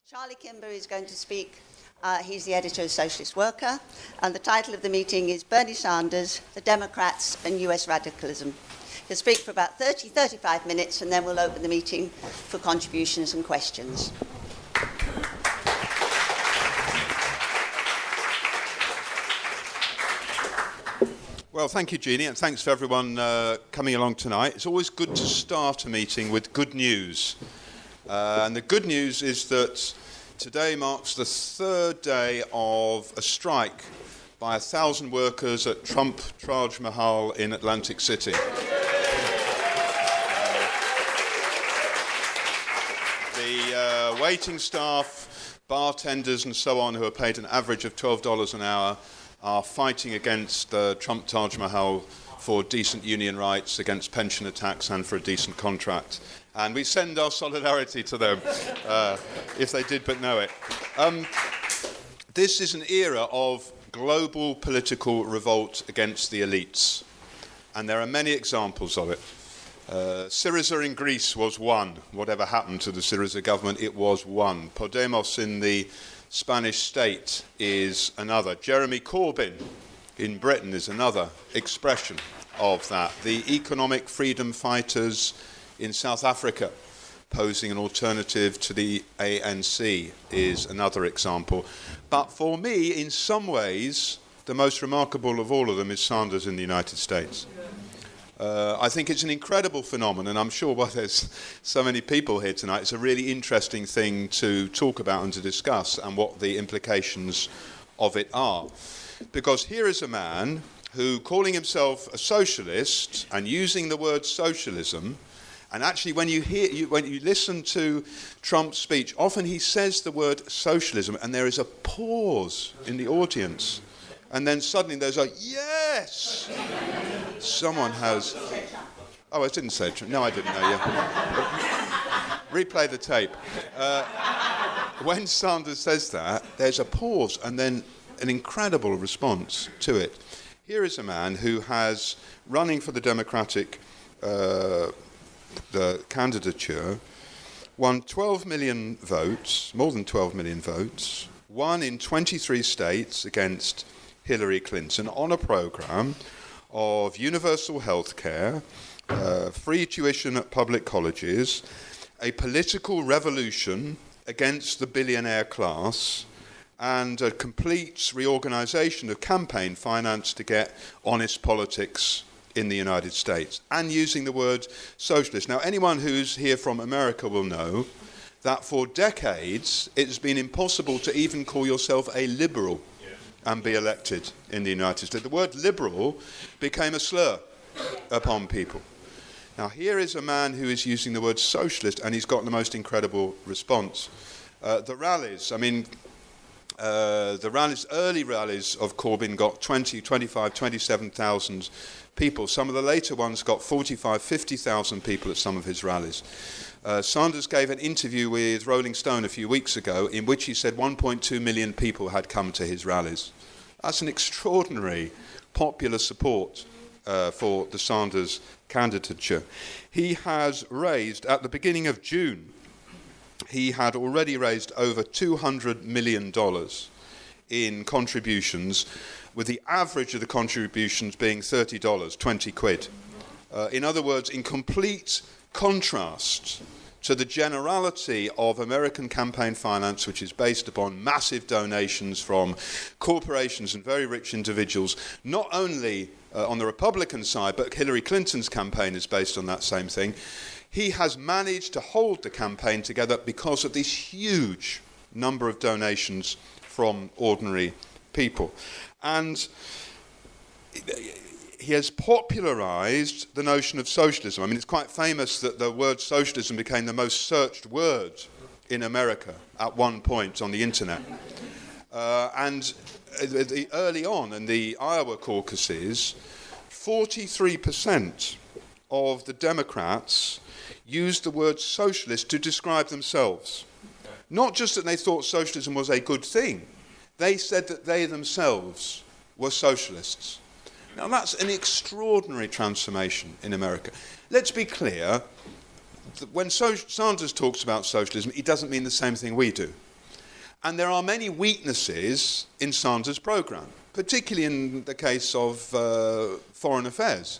Charlie Kimber is going to speak. He's the editor of Socialist Worker, and the title of the meeting is Bernie Sanders, the Democrats and US Radicalism. He'll speak for about 35 minutes, and then we'll open the meeting for contributions and questions. Well, thank you, Jeannie, and thanks for everyone coming along tonight. It's always good to start a meeting with good news. And the good news is that today marks the third day of a strike by 1,000 workers at Trump Taj Mahal in Atlantic City. The waiting staff, bartenders and so on, who are paid an average of $12 an hour, are fighting against Trump Taj Mahal for decent union rights, against pension attacks and for a decent contract. And we send our solidarity to them, if they did but know it. This is an era of global political revolt against the elites. And there are many examples of it. Syriza in Greece was one. Whatever happened to the Syriza government, it was one. Podemos in the Spanish state is another. Jeremy Corbyn in Britain is another expression of that. The economic freedom fighters in South Africa posing an alternative to the ANC is another example. But for me, in some ways, the most remarkable of all of them is Sanders in the United States. I think it's an incredible phenomenon, and I'm sure why there's so many people here tonight, it's a really interesting thing to talk about and to discuss, and what the implications of it are. Because here is a man who, calling himself a socialist and using the word socialism, and actually when you listen to Trump's speech, often he says the word socialism and there is a pause in the audience. And then suddenly there's a, yes! Someone has... Oh, I didn't say it. No, I didn't know you. Replay the tape. When Sanders says that, there's a pause and then an incredible response to it. Here is a man who has, running for the Democratic the candidature, won 12 million votes, more than 12 million votes, won in 23 states against Hillary Clinton on a program of universal health care, free tuition at public colleges, a political revolution against the billionaire class, and a complete reorganization of campaign finance to get honest politics in the United States, and using the word socialist. Now, anyone who's here from America will know that for decades it's been impossible to even call yourself a liberal and be elected in the United States. The word liberal became a slur upon people. Now, here is a man who is using the word socialist, and he's got the most incredible response. The rallies, early rallies of Corbyn got 20, 25, 27,000 people. Some of the later ones got 45, 50,000 people at some of his rallies. Sanders gave an interview with Rolling Stone a few weeks ago in which he said 1.2 million people had come to his rallies. That's an extraordinary popular support for the Sanders candidature. He has raised, at the beginning of June, he had already raised over $200 million in contributions, with the average of the contributions being $30, 20 quid. In other words, in complete contrast to the generality of American campaign finance, which is based upon massive donations from corporations and very rich individuals, not only on the Republican side, but Hillary Clinton's campaign is based on that same thing. He has managed to hold the campaign together because of this huge number of donations from ordinary people. And he has popularised the notion of socialism. I mean, it's quite famous that the word socialism became the most searched word in America at one point on the internet. And early on in the Iowa caucuses, 43% of the Democrats used the word socialist to describe themselves. Not just that they thought socialism was a good thing, they said that they themselves were socialists. Now, that's an extraordinary transformation in America. Let's be clear, when Sanders talks about socialism, he doesn't mean the same thing we do. And there are many weaknesses in Sanders' programme, particularly in the case of foreign affairs.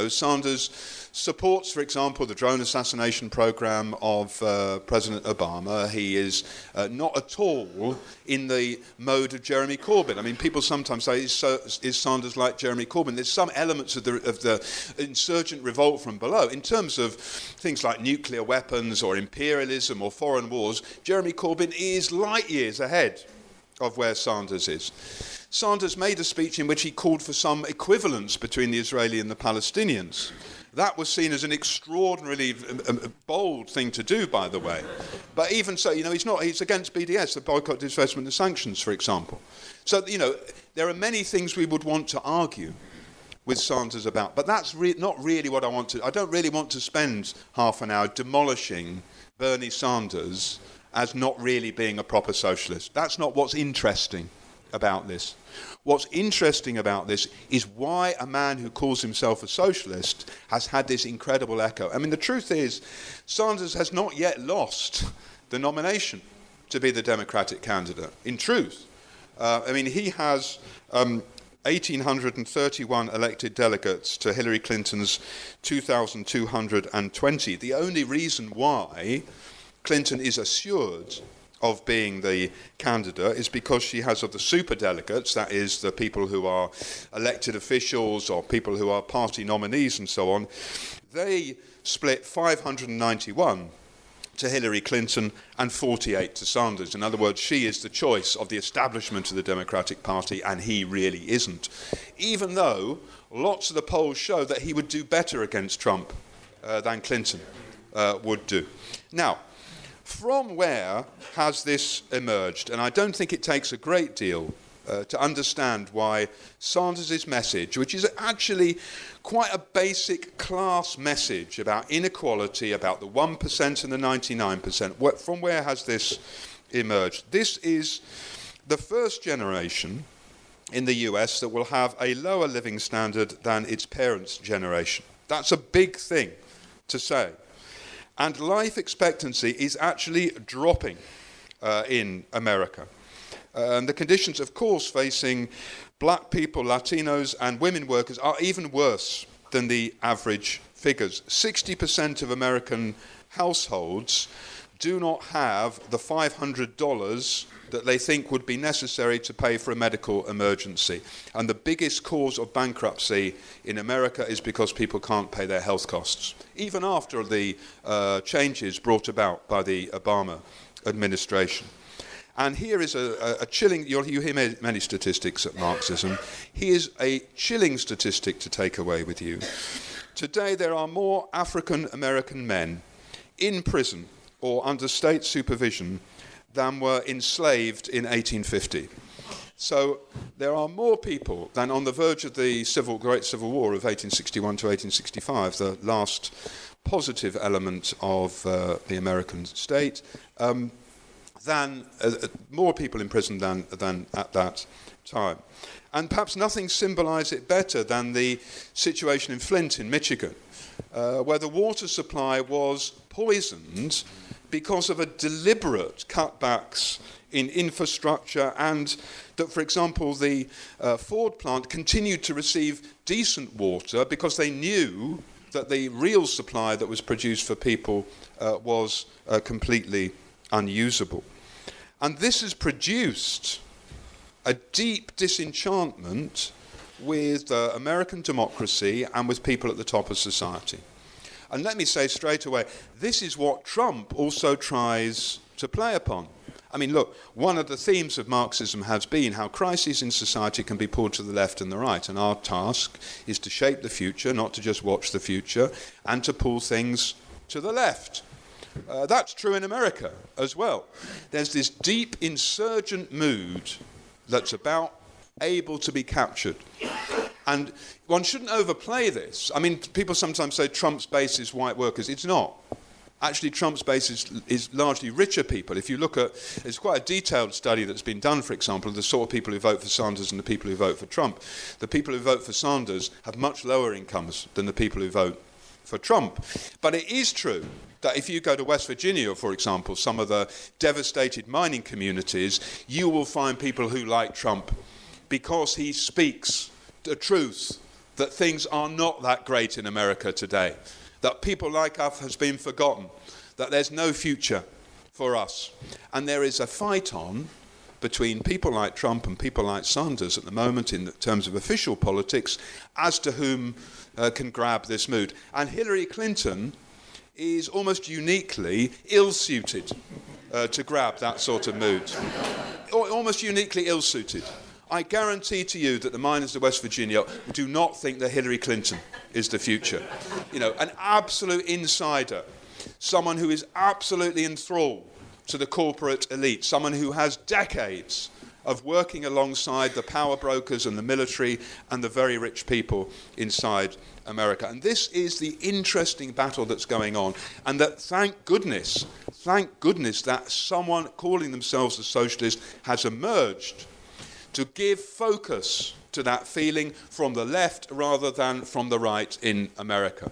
Sanders supports, for example, the drone assassination programme of President Obama. He is not at all in the mode of Jeremy Corbyn. I mean, people sometimes say, is Sanders like Jeremy Corbyn? There's some elements of the insurgent revolt from below. In terms of things like nuclear weapons or imperialism or foreign wars, Jeremy Corbyn is light years ahead of where Sanders is. Sanders made a speech in which he called for some equivalence between the Israeli and the Palestinians. That was seen as an extraordinarily bold thing to do, by the way. But even so, he's against BDS, the boycott, divestment and sanctions, for example. So, there are many things we would want to argue with Sanders about. But that's not really what I want to... I don't really want to spend half an hour demolishing Bernie Sanders as not really being a proper socialist. That's not what's interesting about this. What's interesting about this is why a man who calls himself a socialist has had this incredible echo. I mean, the truth is, Sanders has not yet lost the nomination to be the Democratic candidate. In truth, he has 1,831 elected delegates to Hillary Clinton's 2,220. The only reason why Clinton is assured of being the candidate is because she has of the superdelegates, that is the people who are elected officials or people who are party nominees and so on, they split 591 to Hillary Clinton and 48 to Sanders. In other words, she is the choice of the establishment of the Democratic Party and he really isn't. Even though lots of the polls show that he would do better against Trump than Clinton would do. Now, from where has this emerged? And I don't think it takes a great deal to understand why Sanders' message, which is actually quite a basic class message about inequality, about the 1% and the 99%, from where has this emerged? This is the first generation in the US that will have a lower living standard than its parents' generation. That's a big thing to say. And life expectancy is actually dropping in America. And the conditions, of course, facing black people, Latinos, and women workers are even worse than the average figures. 60% of American households do not have the $500 that they think would be necessary to pay for a medical emergency. And the biggest cause of bankruptcy in America is because people can't pay their health costs, even after the changes brought about by the Obama administration. And here is a chilling, you hear many statistics at Marxism. Here's a chilling statistic to take away with you. Today there are more African American men in prison or under state supervision than were enslaved in 1850. So there are more people than on the verge of the Great Civil War of 1861 to 1865, the last positive element of the American state, than more people in prison than at that time. And perhaps nothing symbolised it better than the situation in Flint in Michigan, where the water supply was poisoned because of a deliberate cutbacks in infrastructure, and that, for example, the Ford plant continued to receive decent water because they knew that the real supply that was produced for people was completely unusable. And this has produced a deep disenchantment with American democracy and with people at the top of society. And let me say straight away, this is what Trump also tries to play upon. I mean, look, one of the themes of Marxism has been how crises in society can be pulled to the left and the right, and our task is to shape the future, not to just watch the future, and to pull things to the left. That's true in America as well. There's this deep insurgent mood that's about able to be captured. And one shouldn't overplay this. I mean, people sometimes say Trump's base is white workers. It's not. Actually, Trump's base is largely richer people. If you look at, it's quite a detailed study that's been done, for example, of the sort of people who vote for Sanders and the people who vote for Trump. The people who vote for Sanders have much lower incomes than the people who vote for Trump. But it is true that if you go to West Virginia, for example, some of the devastated mining communities, you will find people who like Trump because he speaks the truth that things are not that great in America today, that people like us has been forgotten, that there's no future for us. And there is a fight on between people like Trump and people like Sanders at the moment in terms of official politics as to whom can grab this mood. And Hillary Clinton is almost uniquely ill-suited to grab that sort of mood. Almost uniquely ill-suited. I guarantee to you that the miners of West Virginia do not think that Hillary Clinton is the future. You know, an absolute insider, someone who is absolutely enthralled to the corporate elite, someone who has decades of working alongside the power brokers and the military and the very rich people inside America. And this is the interesting battle that's going on, and that thank goodness that someone calling themselves a socialist has emerged to give focus to that feeling from the left rather than from the right in America.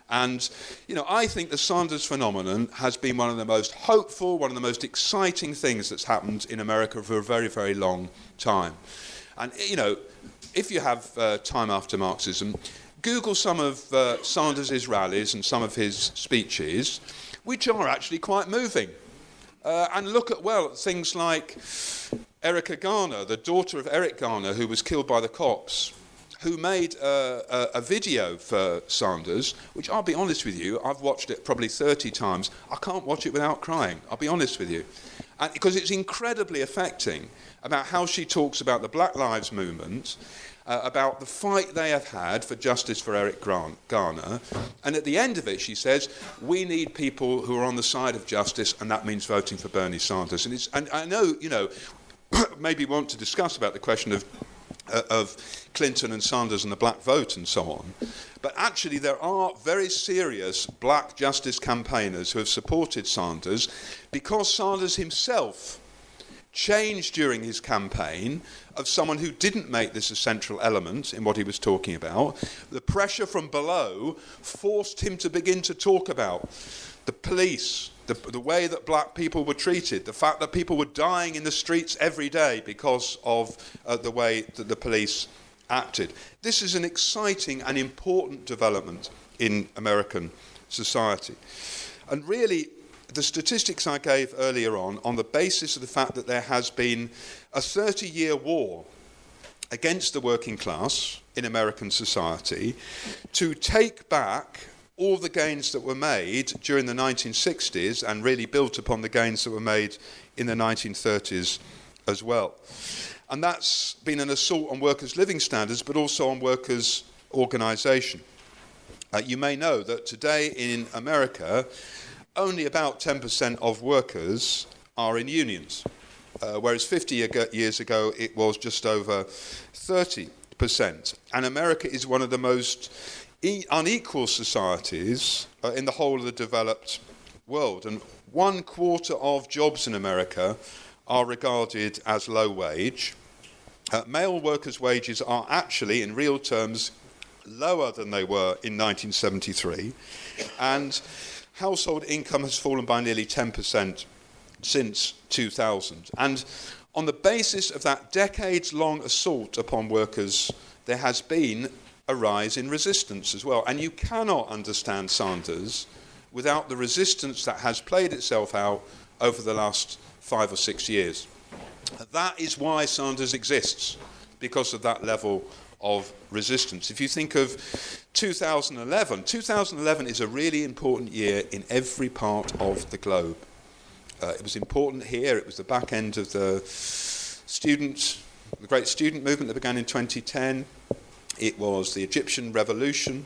And, you know, I think the Sanders phenomenon has been one of the most hopeful, one of the most exciting things that's happened in America for a very, very long time. And, you know, if you have time after Marxism, Google some of Sanders' rallies and some of his speeches, which are actually quite moving. And look at, well, things like Erica Garner, the daughter of Eric Garner, who was killed by the cops, who made a video for Sanders, which I'll be honest with you, I've watched it probably 30 times. I can't watch it without crying, I'll be honest with you. And because it's incredibly affecting about how she talks about the Black Lives Movement, about the fight they have had for justice for Eric Garner. And at the end of it, she says, we need people who are on the side of justice, and that means voting for Bernie Sanders. And I know, you know, maybe want to discuss about the question of Clinton and Sanders and the black vote and so on. But actually there are very serious black justice campaigners who have supported Sanders because Sanders himself changed during his campaign of someone who didn't make this a central element in what he was talking about. The pressure from below forced him to begin to talk about the police, the way that black people were treated, the fact that people were dying in the streets every day because of the way that the police acted. This is an exciting and important development in American society. And really, the statistics I gave earlier on the basis of the fact that there has been a 30-year war against the working class in American society to take back all the gains that were made during the 1960s and really built upon the gains that were made in the 1930s as well. And that's been an assault on workers' living standards, but also on workers' organisation. You may know that today in America, only about 10% of workers are in unions, whereas 50 years ago it was just over 30%. And America is one of the most unequal societies in the whole of the developed world. And 1/4 of jobs in America are regarded as low wage. Male workers' wages are actually, in real terms, lower than they were in 1973. And household income has fallen by nearly 10% since 2000. And on the basis of that decades-long assault upon workers, there has been a rise in resistance as well. And you cannot understand Sanders without the resistance that has played itself out over the last 5 or 6 years. That is why Sanders exists, because of that level of resistance. If you think of 2011 is a really important year in every part of the globe. It was important here. It was the back end of the great student movement that began in 2010. It was the Egyptian revolution.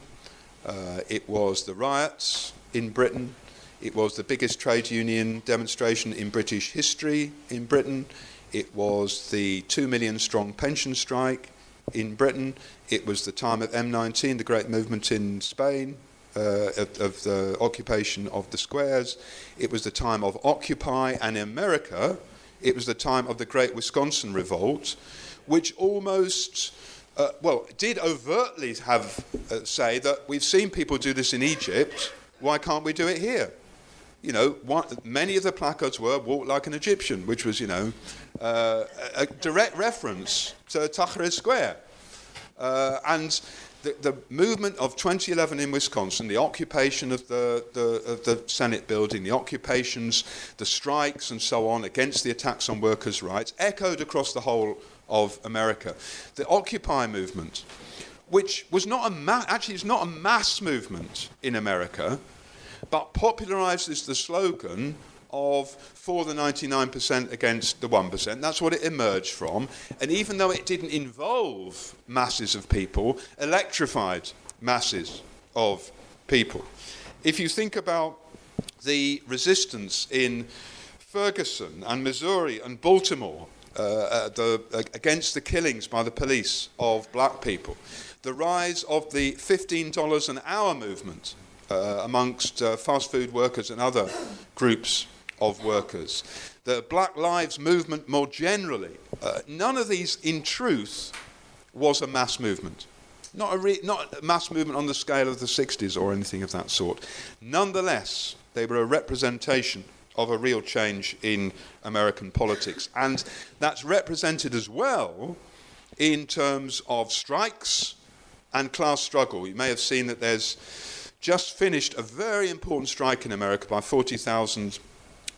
It was the riots in Britain. It was the biggest trade union demonstration in British history in Britain. It was the 2 million strong pension strike in Britain. It was the time of M19, the great movement in Spain, of the occupation of the squares. It was the time of Occupy, and in America, it was the time of the Great Wisconsin Revolt, which almost did overtly say that we've seen people do this in Egypt, why can't we do it here? You know, many of the placards were "Walk like an Egyptian," which was, a direct reference to Tahrir Square. And the movement of 2011 in Wisconsin, the occupation of the Senate building, the occupations, the strikes and so on against the attacks on workers' rights, echoed across the whole of America. The Occupy movement, which was it's not a mass movement in America, but popularizes the slogan of for the 99% against the 1%. That's what it emerged from. And even though it didn't involve masses of people, electrified masses of people. If you think about the resistance in Ferguson and Missouri and Baltimore against the killings by the police of black people, the rise of the $15 an hour movement amongst fast food workers and other groups of workers, the Black Lives Movement more generally, none of these, in truth, was a mass movement. Not a mass movement on the scale of the 60s or anything of that sort. Nonetheless, they were a representation of a real change in American politics. And that's represented as well in terms of strikes and class struggle. You may have seen that there's just finished a very important strike in America by 40,000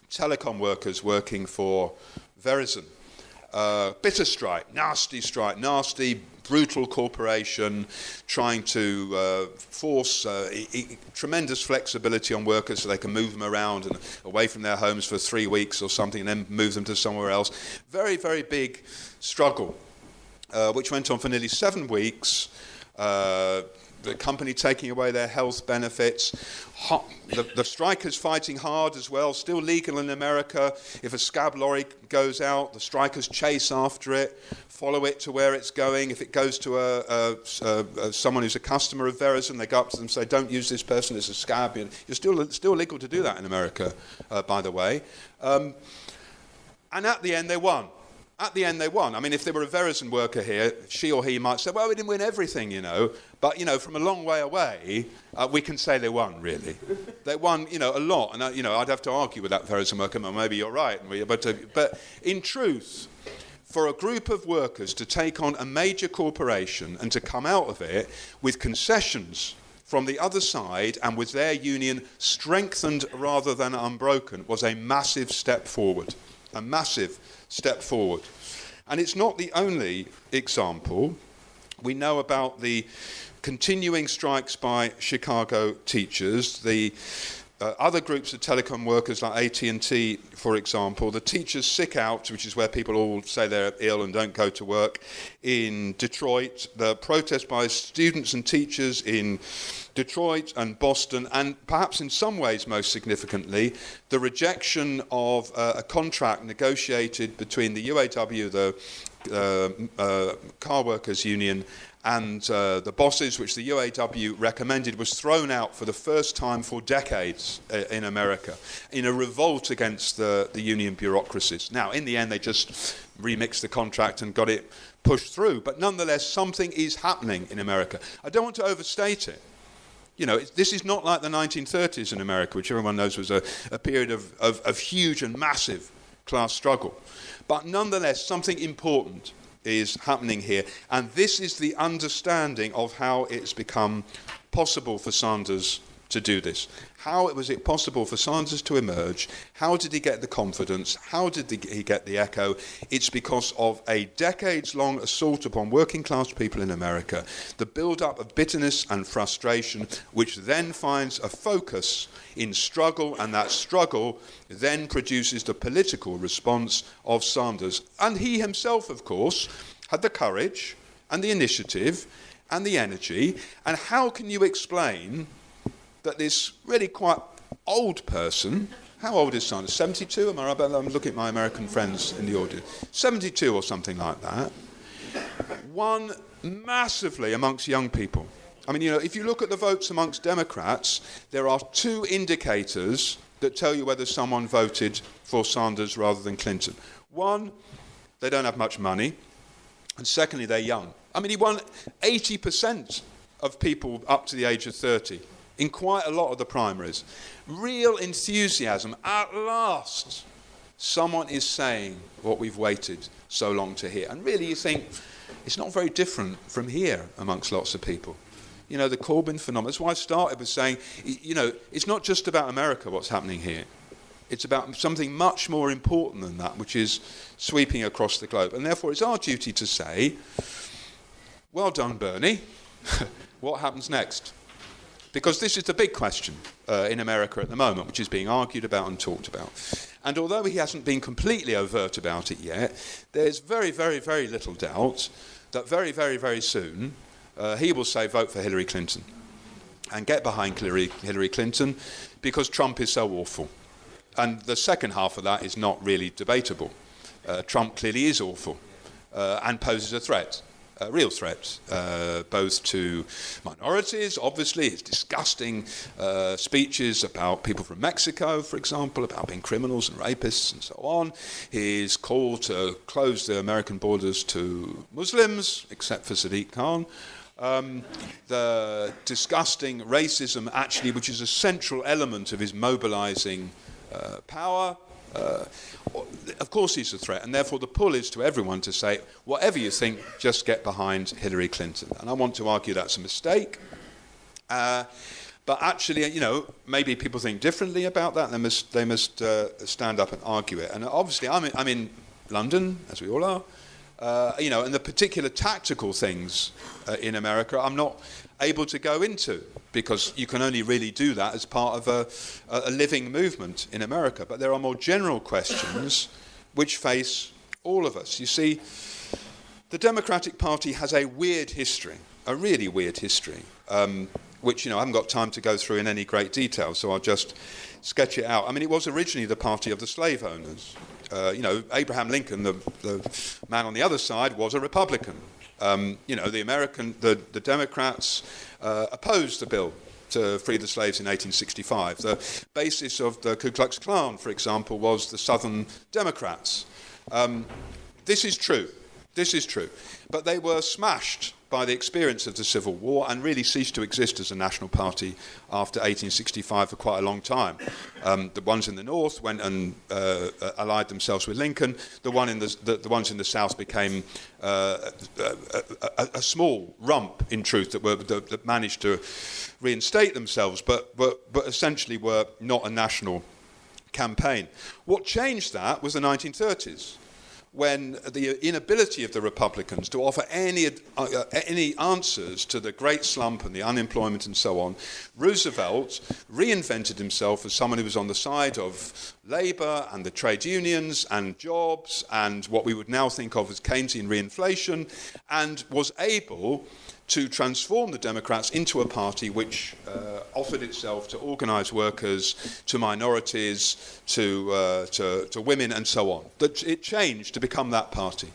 telecom workers working for Verizon. Bitter strike, nasty, brutal corporation trying to force tremendous flexibility on workers so they can move them around and away from their homes for 3 weeks or something and then move them to somewhere else. Very, very big struggle, which went on for nearly 7 weeks. The company taking away their health benefits. The strikers fighting hard as well, still legal in America. If a scab lorry goes out, the strikers chase after it, follow it to where it's going. If it goes to someone who's a customer of Verizon, they go up to them and say, don't use this person, it's a scab. You're still legal to do that in America, by the way. And at the end, they won. I mean, if there were a Verizon worker here, she or he might say, well, we didn't win everything, But, from a long way away, we can say they won, really. They won, a lot. And, I'd have to argue with that Verizon worker, maybe you're right. But in truth, for a group of workers to take on a major corporation and to come out of it with concessions from the other side and with their union strengthened rather than unbroken was a massive step forward. A massive step forward. And it's not the only example. We know about the continuing strikes by Chicago teachers, the other groups of telecom workers like AT&T, for example, the teachers' sick out, which is where people all say they're ill and don't go to work, in Detroit, the protest by students and teachers in Detroit and Boston, and perhaps in some ways most significantly, the rejection of a contract negotiated between the UAW, the car workers union, and the bosses, which the UAW recommended, was thrown out for the first time for decades in America in a revolt against the union bureaucracies. Now, in the end, they just remixed the contract and got it pushed through. But nonetheless, something is happening in America. I don't want to overstate it. This is not like the 1930s in America, which everyone knows was a period of huge and massive class struggle. But nonetheless, something important is happening here. And this is the understanding of how it's become possible for Sanders to do this. How was it possible for Sanders to emerge? How did he get the confidence? How did he get the echo? It's because of a decades-long assault upon working-class people in America, the build-up of bitterness and frustration, which then finds a focus in struggle, and that struggle then produces the political response of Sanders. And he himself, of course, had the courage and the initiative and the energy. And how can you explain that this really quite old person, how old is Sanders? 72? Am I right? I'm looking at my American friends in the audience. 72 or something like that. Won massively amongst young people. I mean, if you look at the votes amongst Democrats, there are two indicators that tell you whether someone voted for Sanders rather than Clinton. One, they don't have much money. And secondly, they're young. I mean, he won 80% of people up to the age of 30 in quite a lot of the primaries. Real enthusiasm. At last, someone is saying what we've waited so long to hear. And really, you think, it's not very different from here amongst lots of people. You know, the Corbyn phenomenon. That's why I started with saying, you know, it's not just about America what's happening here. It's about something much more important than that, which is sweeping across the globe. And therefore, it's our duty to say, well done, Bernie. What happens next? Because this is the big question in America at the moment, which is being argued about and talked about. And although he hasn't been completely overt about it yet, there's very, very, very little doubt that very, very, very soon he will say vote for Hillary Clinton and get behind Hillary Clinton because Trump is so awful. And the second half of that is not really debatable. Trump clearly is awful and poses a threat. A real threat, both to minorities, obviously, his disgusting speeches about people from Mexico, for example, about being criminals and rapists and so on, his call to close the American borders to Muslims, except for Sadiq Khan, the disgusting racism, actually, which is a central element of his mobilizing power. Of course he's a threat, and therefore the pull is to everyone to say, whatever you think, just get behind Hillary Clinton. And I want to argue that's a mistake. But actually, you know, maybe people think differently about that. They must stand up and argue it. And obviously, I'm in London, as we all are. You know, and the particular tactical things in America, I'm not able to go into, because you can only really do that as part of a living movement in America. But there are more general questions which face all of us. You see, the Democratic Party has a weird history, a really weird history, which, you know, I haven't got time to go through in any great detail, so I'll just sketch it out. I mean, it was originally the party of the slave owners. You know, Abraham Lincoln, the man on the other side, was a Republican. You know, the Democrats opposed the bill to free the slaves in 1865. The basis of the Ku Klux Klan, for example, was the Southern Democrats. This is true. This is true. But they were smashed by the experience of the Civil War and really ceased to exist as a national party after 1865 for quite a long time. The ones in the North went and allied themselves with Lincoln. The ones in the South became a small rump, in truth, that managed to reinstate themselves, but essentially were not a national campaign. What changed that was the 1930s. When the inability of the Republicans to offer any answers to the great slump and the unemployment and so on, Roosevelt reinvented himself as someone who was on the side of labour and the trade unions and jobs and what we would now think of as Keynesian reinflation, and was able to transform the Democrats into a party which offered itself to organised workers, to minorities, to women, and so on. That it changed to become that party.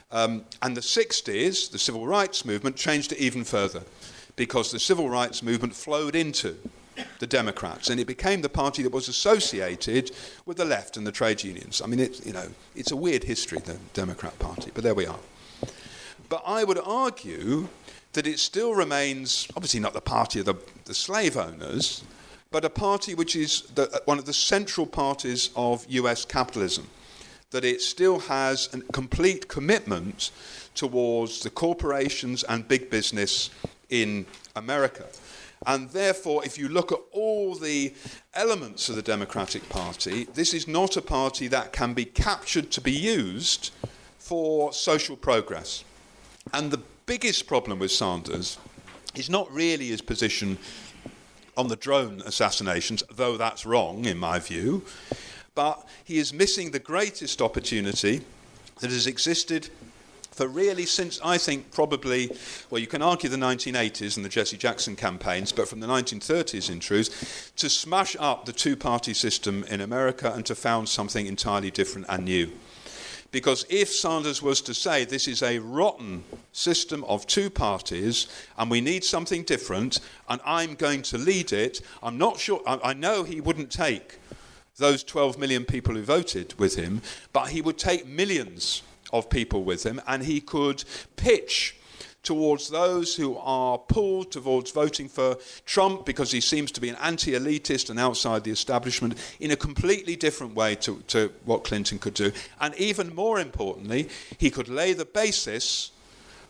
And the 60s, the civil rights movement, changed it even further, because the civil rights movement flowed into the Democrats, and it became the party that was associated with the left and the trade unions. I mean, it's a weird history, the Democrat Party, but there we are. But I would argue that it still remains, obviously not the party of the slave owners, but a party which is one of the central parties of US capitalism, that it still has a complete commitment towards the corporations and big business in America. And therefore, if you look at all the elements of the Democratic Party, this is not a party that can be captured to be used for social progress. And the biggest problem with Sanders is not really his position on the drone assassinations, though that's wrong in my view, but he is missing the greatest opportunity that has existed for really since, I think, probably, well, you can argue the 1980s and the Jesse Jackson campaigns, but from the 1930s, in truth, to smash up the two-party system in America and to found something entirely different and new. Because if Sanders was to say this is a rotten system of two parties and we need something different and I'm going to lead it, I'm not sure, I know he wouldn't take those 12 million people who voted with him, but he would take millions of people with him, and he could pitch towards those who are pulled towards voting for Trump because he seems to be an anti-elitist and outside the establishment in a completely different way to what Clinton could do. And even more importantly, he could lay the basis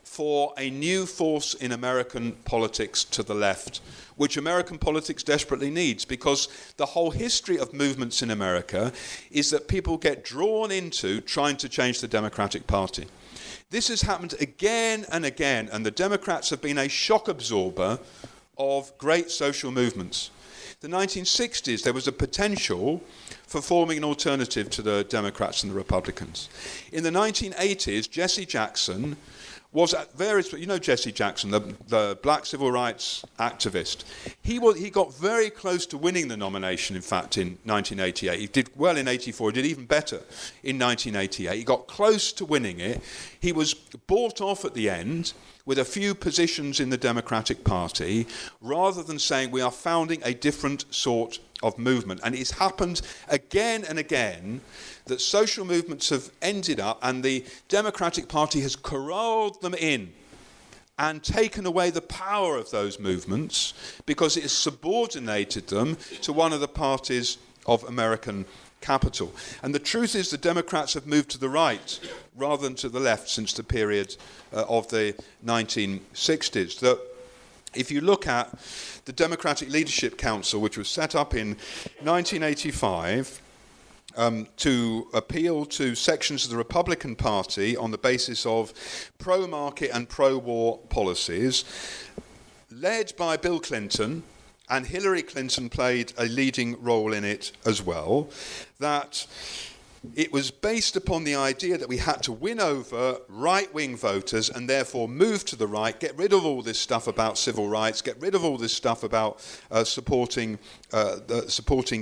for a new force in American politics to the left, which American politics desperately needs, because the whole history of movements in America is that people get drawn into trying to change the Democratic Party. This has happened again and again, and the Democrats have been a shock absorber of great social movements. The 1960s, there was a potential for forming an alternative to the Democrats and the Republicans. In the 1980s, Jesse Jackson was at various, you know Jesse Jackson, the black civil rights activist. He got very close to winning the nomination, in fact, in 1988. He did well in 84, he did even better in 1988. He got close to winning it. He was bought off at the end with a few positions in the Democratic Party, rather than saying we are founding a different sort of movement. And it's happened again and again that social movements have ended up, and the Democratic Party has corralled them in and taken away the power of those movements because it has subordinated them to one of the parties of American capital. And the truth is the Democrats have moved to the right rather than to the left since the period of the 1960s. That if you look at the Democratic Leadership Council, which was set up in 1985, to appeal to sections of the Republican Party on the basis of pro-market and pro-war policies, led by Bill Clinton, and Hillary Clinton played a leading role in it as well, that it was based upon the idea that we had to win over right-wing voters and therefore move to the right, get rid of all this stuff about civil rights, get rid of all this stuff about supporting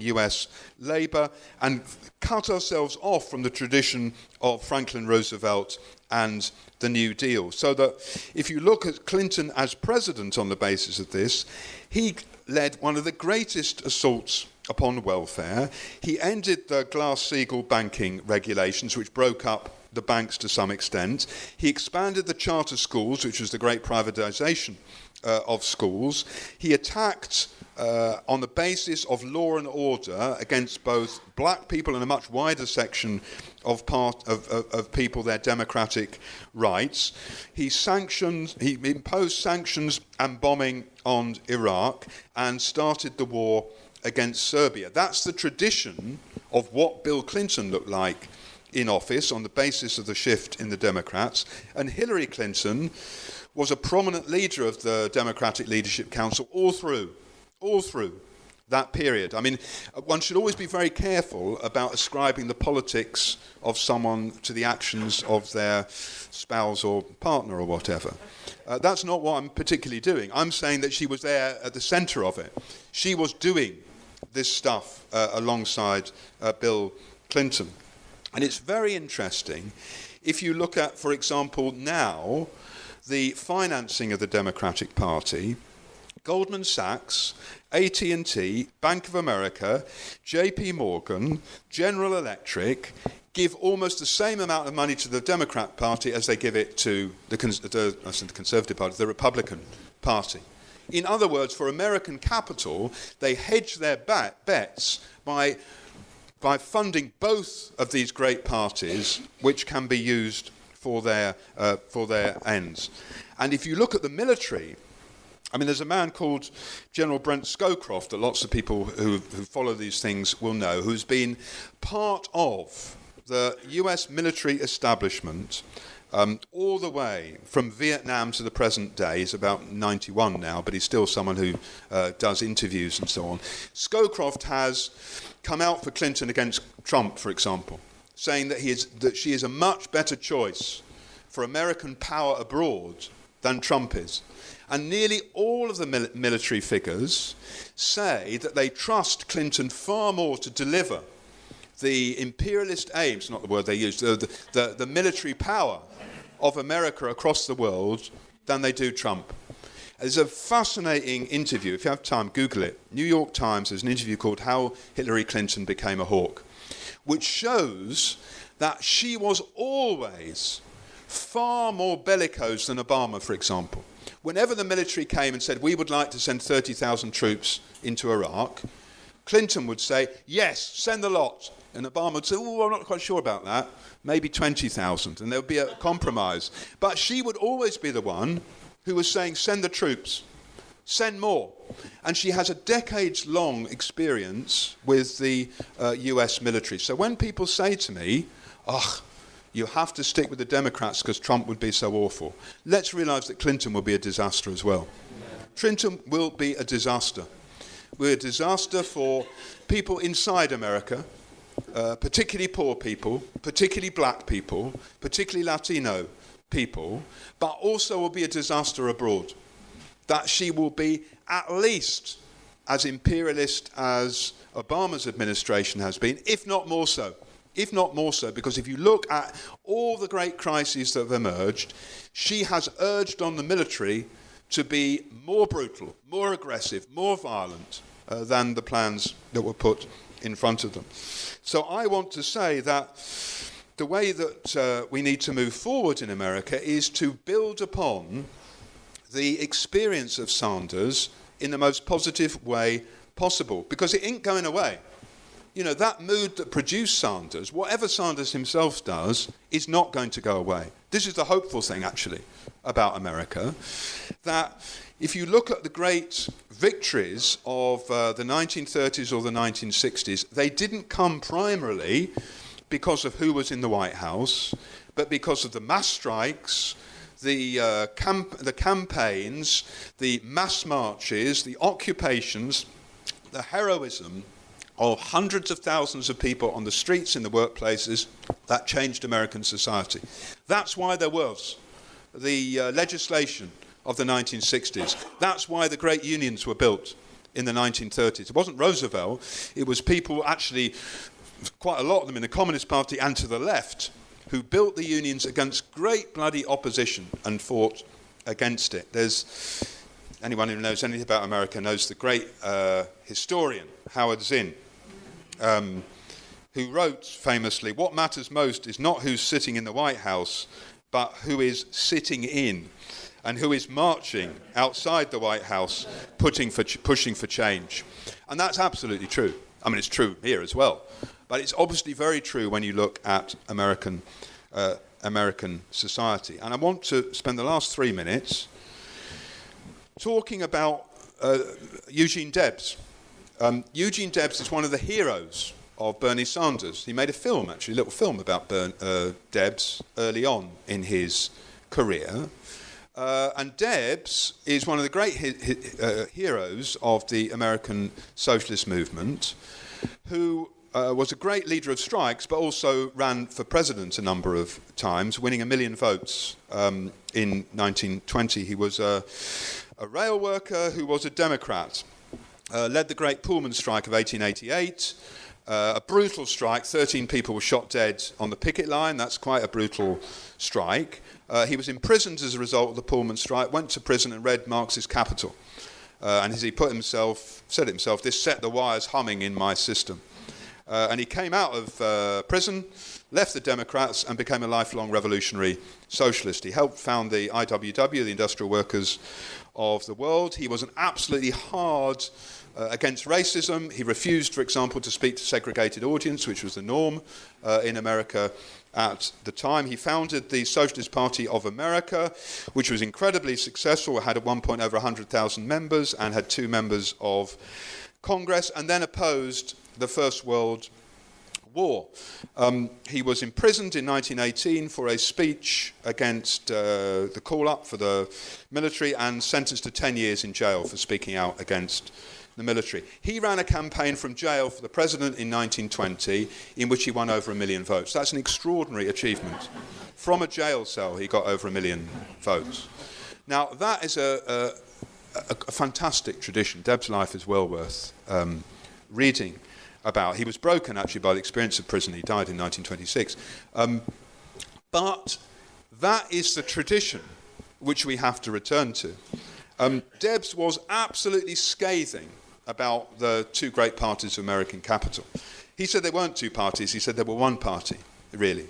US labour, and cut ourselves off from the tradition of Franklin Roosevelt and the New Deal. So that if you look at Clinton as president on the basis of this, he led one of the greatest assaults upon welfare. He ended the Glass-Steagall banking regulations, which broke up the banks to some extent. He expanded the charter schools, which was the great privatisation of schools. He attacked on the basis of law and order against both black people and a much wider section of people, their democratic rights. He imposed sanctions and bombing on Iraq and started the war against Serbia. That's the tradition of what Bill Clinton looked like in office on the basis of the shift in the Democrats. And Hillary Clinton was a prominent leader of the Democratic Leadership Council all through that period. I mean, one should always be very careful about ascribing the politics of someone to the actions of their spouse or partner or whatever. That's not what I'm particularly doing. I'm saying that she was there at the centre of it. She was doing this stuff alongside Bill Clinton. And it's very interesting if you look at, for example, now, the financing of the Democratic Party. Goldman Sachs, AT&T, Bank of America, JP Morgan, General Electric give almost the same amount of money to the Democrat Party as they give it to the Conservative Party, the Republican Party. In other words, for American capital, they hedge their bets by funding both of these great parties, which can be used for their ends. And if you look at the military, I mean, there's a man called General Brent Scowcroft that lots of people who follow these things will know, who's been part of the US military establishment all the way from Vietnam to the present day. He's about 91 now, but he's still someone who does interviews and so on. Scowcroft has come out for Clinton against Trump, for example, saying that she is a much better choice for American power abroad than Trump is. And nearly all of the military figures say that they trust Clinton far more to deliver the imperialist aims, not the word they use, the military power of America across the world than they do Trump. There's a fascinating interview. If you have time, Google it. New York Times, there's an interview called How Hillary Clinton Became a Hawk, which shows that she was always far more bellicose than Obama, for example. Whenever the military came and said, we would like to send 30,000 troops into Iraq, Clinton would say, yes, send the lot. And Obama would say, oh, I'm not quite sure about that. Maybe 20,000. And there would be a compromise. But she would always be the one who was saying, send the troops, send more. And she has a decades-long experience with the US military. So when people say to me, you have to stick with the Democrats because Trump would be so awful, let's realise that Clinton will be a disaster as well. Clinton will be a disaster. We're a disaster for people inside America, particularly poor people, particularly black people, particularly Latino people, but also will be a disaster abroad. That she will be at least as imperialist as Obama's administration has been, if not more so. If not more so, because if you look at all the great crises that have emerged, she has urged on the military to be more brutal, more aggressive, more violent than the plans that were put in front of them. So I want to say that the way that we need to move forward in America is to build upon the experience of Sanders in the most positive way possible, because it ain't going away. You know, that mood that produced Sanders, whatever Sanders himself does, is not going to go away. This is the hopeful thing, actually, about America, that if you look at the great victories of the 1930s or the 1960s, they didn't come primarily because of who was in the White House, but because of the mass strikes, the campaigns, the mass marches, the occupations, the heroism of hundreds of thousands of people on the streets, in the workplaces, that changed American society. That's why there was the legislation of the 1960s. That's why the great unions were built in the 1930s. It wasn't Roosevelt, it was people, actually, quite a lot of them in the Communist Party and to the left, who built the unions against great bloody opposition and fought against it. Anyone who knows anything about America knows the great historian, Howard Zinn, who wrote famously, what matters most is not who's sitting in the White House, but who is sitting in and who is marching outside the White House, pushing for change. And that's absolutely true. I mean, it's true here as well. But it's obviously very true when you look at American society. And I want to spend the last 3 minutes talking about Eugene Debs. Eugene Debs is one of the heroes of Bernie Sanders. He made a film, actually, a little film about Debs early on in his career. And Debs is one of the great heroes of the American socialist movement, who was a great leader of strikes, but also ran for president a number of times, winning 1 million votes in 1920. He was a rail worker who was a Democrat. Led the great Pullman strike of 1888, a brutal strike. 13 people were shot dead on the picket line. That's quite a brutal strike. He was imprisoned as a result of the Pullman strike, went to prison and read Marx's Capital. And as he said himself, this set the wires humming in my system. And he came out of prison, left the Democrats, and became a lifelong revolutionary socialist. He helped found the IWW, the Industrial Workers of the World. He was an absolutely hard against racism. He refused, for example, to speak to segregated audience, which was the norm in America at the time. He founded the Socialist Party of America, which was incredibly successful. It had at one point over 100,000 members and had 2 members of Congress, and then opposed the First World War. He was imprisoned in 1918 for a speech against the call-up for the military and sentenced to 10 years in jail for speaking out against the military. He ran a campaign from jail for the president in 1920 in which he won over 1 million votes. That's an extraordinary achievement. From a jail cell, he got over 1 million votes. Now, that is a fantastic tradition. Deb's life is well worth reading about. He was broken, actually, by the experience of prison. He died in 1926. But that is the tradition which we have to return to. Debs was absolutely scathing about the 2 great parties of American capital. He said there weren't 2 parties. He said there were one party. really.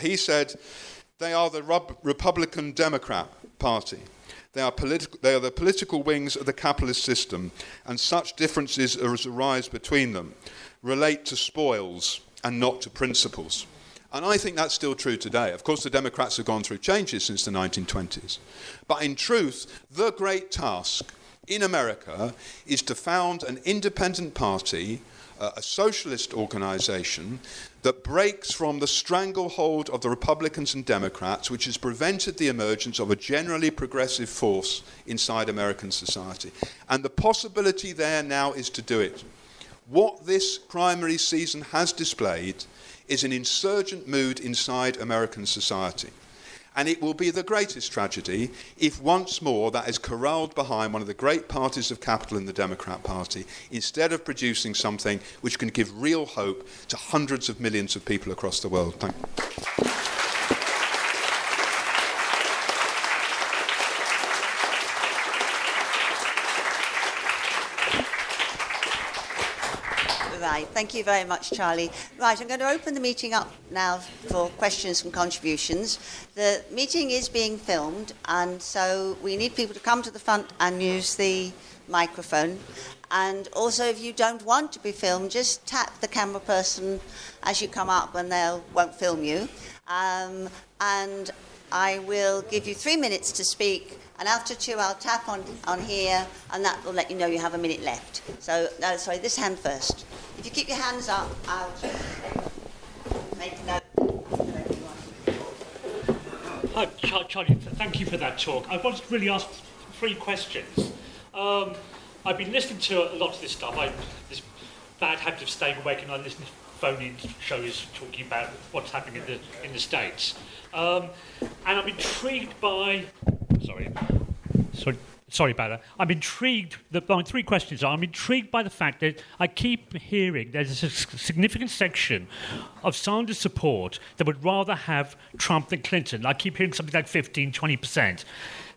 He said, they are the Republican Democrat Party. They are the political wings of the capitalist system, and such differences as arise between them relate to spoils and not to principles. And I think that's still true today. Of course, the Democrats have gone through changes since the 1920s. But in truth, the great task in America is to found an independent party, a socialist organisation, that breaks from the stranglehold of the Republicans and Democrats, which has prevented the emergence of a generally progressive force inside American society. And the possibility there now is to do it. What this primary season has displayed is an insurgent mood inside American society. And it will be the greatest tragedy if once more that is corralled behind one of the great parties of capital in the Democrat Party, instead of producing something which can give real hope to hundreds of millions of people across the world. Thank you. Right, thank you very much, Charlie. Right, I'm going to open the meeting up now for questions and contributions. The meeting is being filmed, and so we need people to come to the front and use the microphone. And also, if you don't want to be filmed, just tap the camera person as you come up and they won't film you. And I will give you 3 minutes to speak, and after 2 I'll tap on here, and that will let you know you have a minute left. So, no, sorry, this hand first. If you keep your hands up, I'll just make a note. Hi, Charlie, thank you for that talk. I wanted to really ask 3 questions. I've been listening to a lot of this stuff. This bad habit of staying awake, and I listen to phone-in shows talking about what's happening in the States. And I'm intrigued by... Sorry about that. I'm intrigued... My 3 questions are, I'm intrigued by the fact that I keep hearing there's a significant section of Sanders' support that would rather have Trump than Clinton. I keep hearing something like 15, 20%.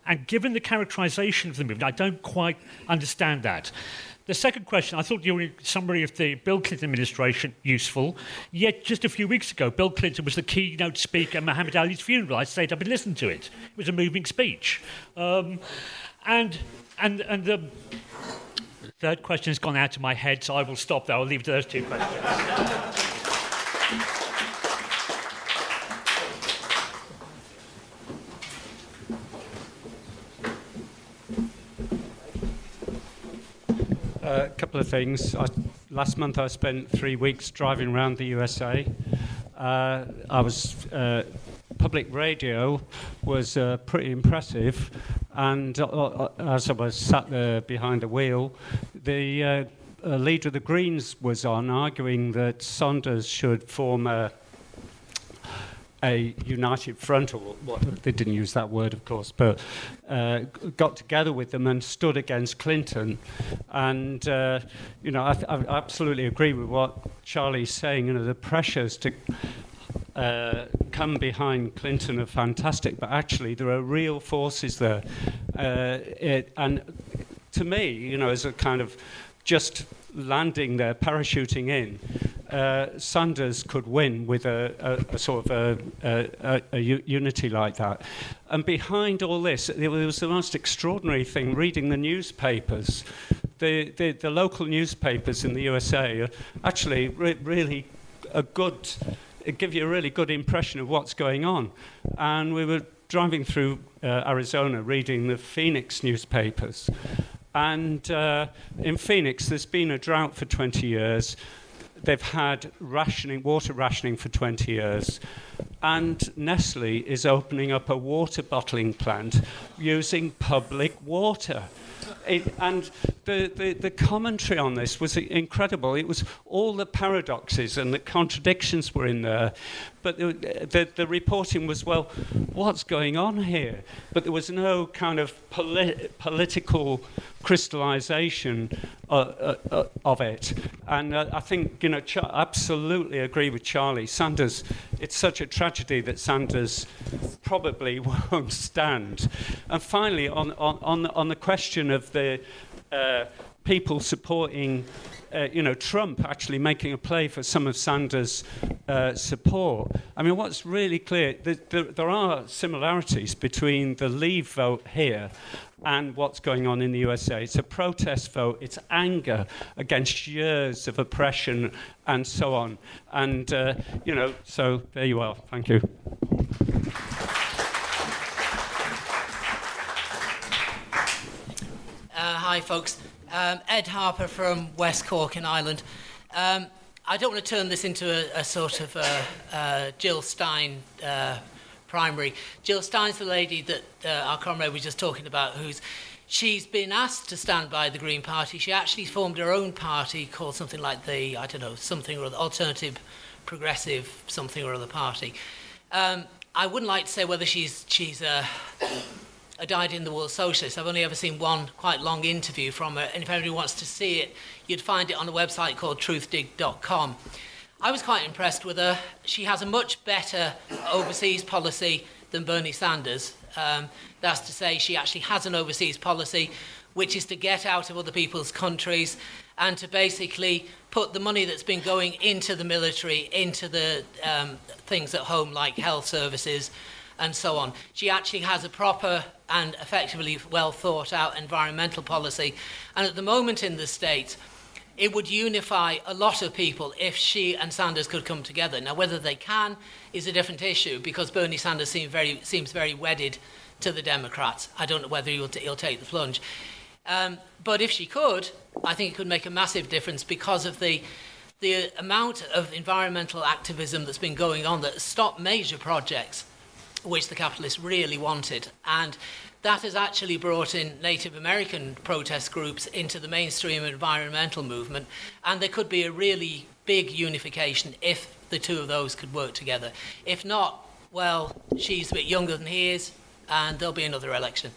And given the characterization of the movement, I don't quite understand that. The second question, I thought your summary of the Bill Clinton administration useful, yet just a few weeks ago, Bill Clinton was the keynote speaker at Muhammad Ali's funeral. I stayed up and listened to it. It was a moving speech. And the third question has gone out of my head, so I will stop there. I'll leave it to those 2 questions. A couple of things. Last month I spent 3 weeks driving around the USA. Public radio was pretty impressive, and as I was sat there behind the wheel, the leader of the Greens was on, arguing that Sanders should form a united front, or what, they didn't use that word, of course, but got together with them and stood against Clinton. And, I absolutely agree with what Charlie's saying. The pressures to come behind Clinton are fantastic, but actually there are real forces there. And to me, as a kind of just landing there, parachuting in, Sanders could win with a sort of a unity like that. And behind all this, it was the most extraordinary thing, reading the newspapers. The local newspapers in the USA are actually really give you a really good impression of what's going on. And we were driving through Arizona reading the Phoenix newspapers. And in Phoenix, there's been a drought for 20 years. They've had water rationing for 20 years. And Nestle is opening up a water bottling plant using public water. And the commentary on this was incredible. It was all the paradoxes and the contradictions were in there. But the reporting was, well, what's going on here? But there was no kind of political crystallization of it. And I think, absolutely agree with Charlie. Sanders, it's such a tragedy that Sanders probably won't stand. And finally, on the question of the people supporting Trump actually making a play for some of Sanders' support. I mean, what's really clear, there are similarities between the Leave vote here and what's going on in the USA. It's a protest vote. It's anger against years of oppression and so on. And, so there you are. Thank you. Hi, folks. Ed Harper from West Cork in Ireland. I don't want to turn this into a sort of Jill Stein primary. Jill Stein's the lady that our comrade was just talking about, she's been asked to stand by the Green Party. She actually formed her own party called something like something or other, Alternative Progressive something or other party. I wouldn't like to say whether she's a dyed-in-the-wool socialist. I've only ever seen one quite long interview from her, and if anybody wants to see it, you'd find it on a website called truthdig.com. I was quite impressed with her. She has a much better overseas policy than Bernie Sanders. That's to say, she actually has an overseas policy, which is to get out of other people's countries and to basically put the money that's been going into the military, into the things at home like health services, and so on. She actually has a proper and effectively well thought out environmental policy. And at the moment in the States, it would unify a lot of people if she and Sanders could come together. Now, whether they can is a different issue, because Bernie Sanders seems very wedded to the Democrats. I don't know whether he'll take the plunge. But if she could, I think it could make a massive difference because of the amount of environmental activism that's been going on that stopped major projects which the capitalists really wanted. And that has actually brought in Native American protest groups into the mainstream environmental movement, and there could be a really big unification if the two of those could work together. If not, well, she's a bit younger than he is, and there'll be another election.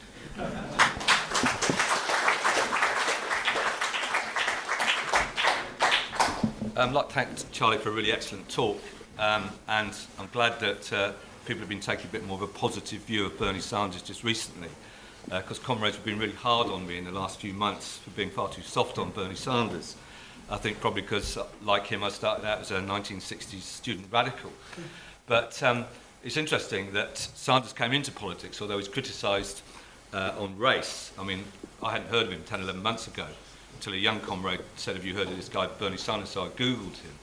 I'd like to thank Charlie for a really excellent talk, and I'm glad that people have been taking a bit more of a positive view of Bernie Sanders just recently, because comrades have been really hard on me in the last few months for being far too soft on Bernie Sanders. I think probably because, like him, I started out as a 1960s student radical. But it's interesting that Sanders came into politics, although he's criticised on race. I mean, I hadn't heard of him 10, 11 months ago, until a young comrade said, "Have you heard of this guy, Bernie Sanders?" So I Googled him.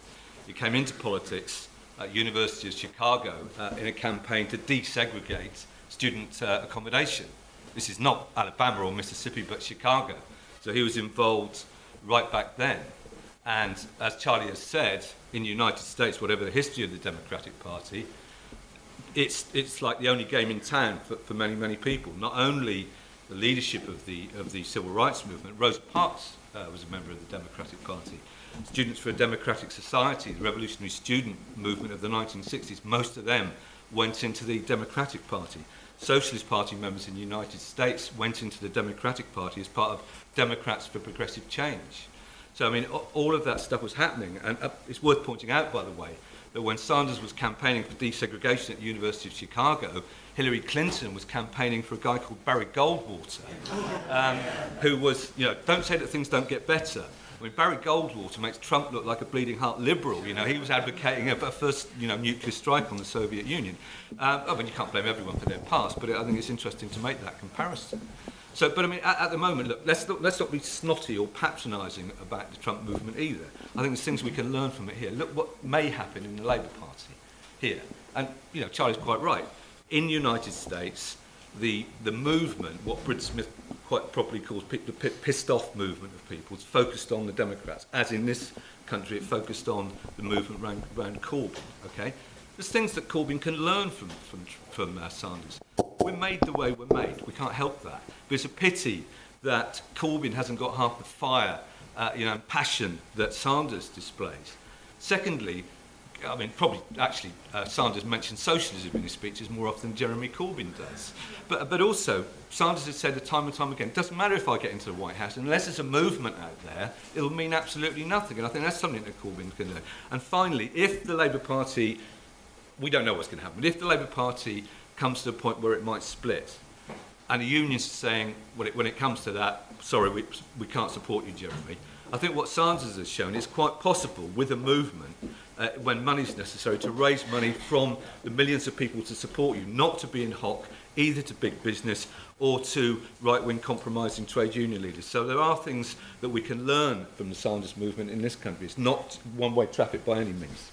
He came into politics at University of Chicago in a campaign to desegregate student accommodation. This is not Alabama or Mississippi, but Chicago. So he was involved right back then. And as Charlie has said, in the United States, whatever the history of the Democratic Party, it's like the only game in town for many, many people. Not only the leadership of the civil rights movement, Rosa Parks was a member of the Democratic Party. Students for a Democratic Society, the revolutionary student movement of the 1960s, most of them went into the Democratic Party. Socialist Party members in the United States went into the Democratic Party as part of Democrats for Progressive Change. So, I mean, all of that stuff was happening. And it's worth pointing out, by the way, that when Sanders was campaigning for desegregation at the University of Chicago, Hillary Clinton was campaigning for a guy called Barry Goldwater, who was, don't say that things don't get better. I mean, Barry Goldwater makes Trump look like a bleeding heart liberal. He was advocating a first, nuclear strike on the Soviet Union. I mean, you can't blame everyone for their past, but I think it's interesting to make that comparison. So, but I mean, at the moment, look, let's not be snotty or patronising about the Trump movement either. I think there's things we can learn from it here. Look what may happen in the Labour Party here. And, Charlie's quite right. In the United States, the movement, what Brid Smith quite properly calls the pissed-off movement of people, is focused on the Democrats, as in this country it focused on the movement around Corbyn, okay? There's things that Corbyn can learn from Sanders. We're made the way we're made. We can't help that. But it's a pity that Corbyn hasn't got half the fire and passion that Sanders displays. Secondly, I mean, probably actually Sanders mentioned socialism in his speeches more often than Jeremy Corbyn does. But also, Sanders has said time and time again, it doesn't matter if I get into the White House, unless there's a movement out there, it'll mean absolutely nothing. And I think that's something that Corbyn can learn. And finally, if the Labour Party, we don't know what's going to happen, but if the Labour Party comes to a point where it might split, and the unions are saying, when it comes to that, sorry, we can't support you, Jeremy. I think what Sanders has shown is quite possible with a movement, when money's necessary, to raise money from the millions of people to support you, not to be in hock either to big business or to right-wing compromising trade union leaders. So there are things that we can learn from the Sanders movement in this country. It's not one-way traffic by any means.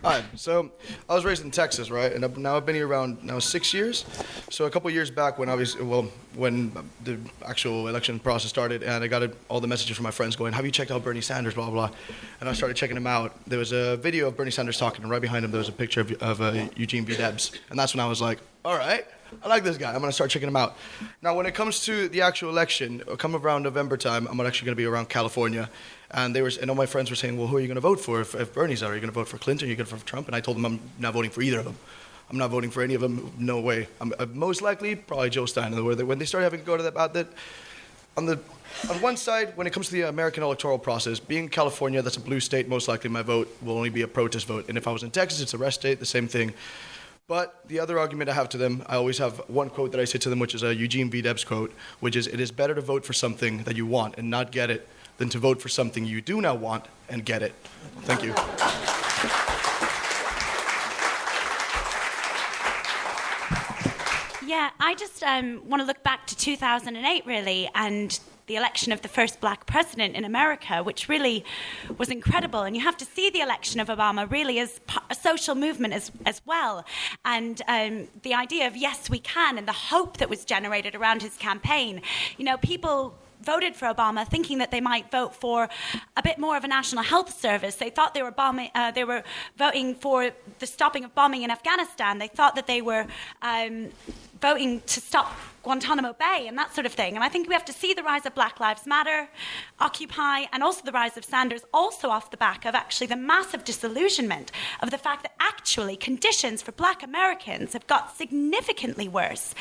Hi, so I was raised in Texas, right? And I've been here around 6 years. So a couple of years back when the actual election process started, and I got all the messages from my friends going, have you checked out Bernie Sanders, blah, blah, blah. And I started checking him out. There was a video of Bernie Sanders talking, and right behind him there was a picture of Eugene V. Debs. And that's when I was like, all right, I like this guy. I'm going to start checking him out. Now, when it comes to the actual election, come around November time, I'm actually going to be around California. And all my friends were saying, well, who are you going to vote for if Bernie's out? Are you going to vote for Clinton? Are you going to vote for Trump? And I told them I'm not voting for either of them. I'm not voting for any of them. No way. I'm most likely probably Joe Stein. When they started having to go to about that, on one side, when it comes to the American electoral process, being California, that's a blue state, most likely my vote will only be a protest vote. And if I was in Texas, it's a red state, the same thing. But the other argument I have to them, I always have one quote that I say to them, which is a Eugene V. Debs quote, which is, it is better to vote for something that you want and not get it than to vote for something you do not want and get it. Thank you. Yeah, I just want to look back to 2008, really, and the election of the first black president in America, which really was incredible. And you have to see the election of Obama really as a social movement as well. And the idea of yes, we can, and the hope that was generated around his campaign. You know, people voted for Obama thinking that they might vote for a bit more of a national health service. They thought they were voting for the stopping of bombing in Afghanistan. They thought that they were voting to stop Guantanamo Bay and that sort of thing. And I think we have to see the rise of Black Lives Matter, Occupy, and also the rise of Sanders, also off the back of actually the massive disillusionment of the fact that actually conditions for Black Americans have got significantly worse.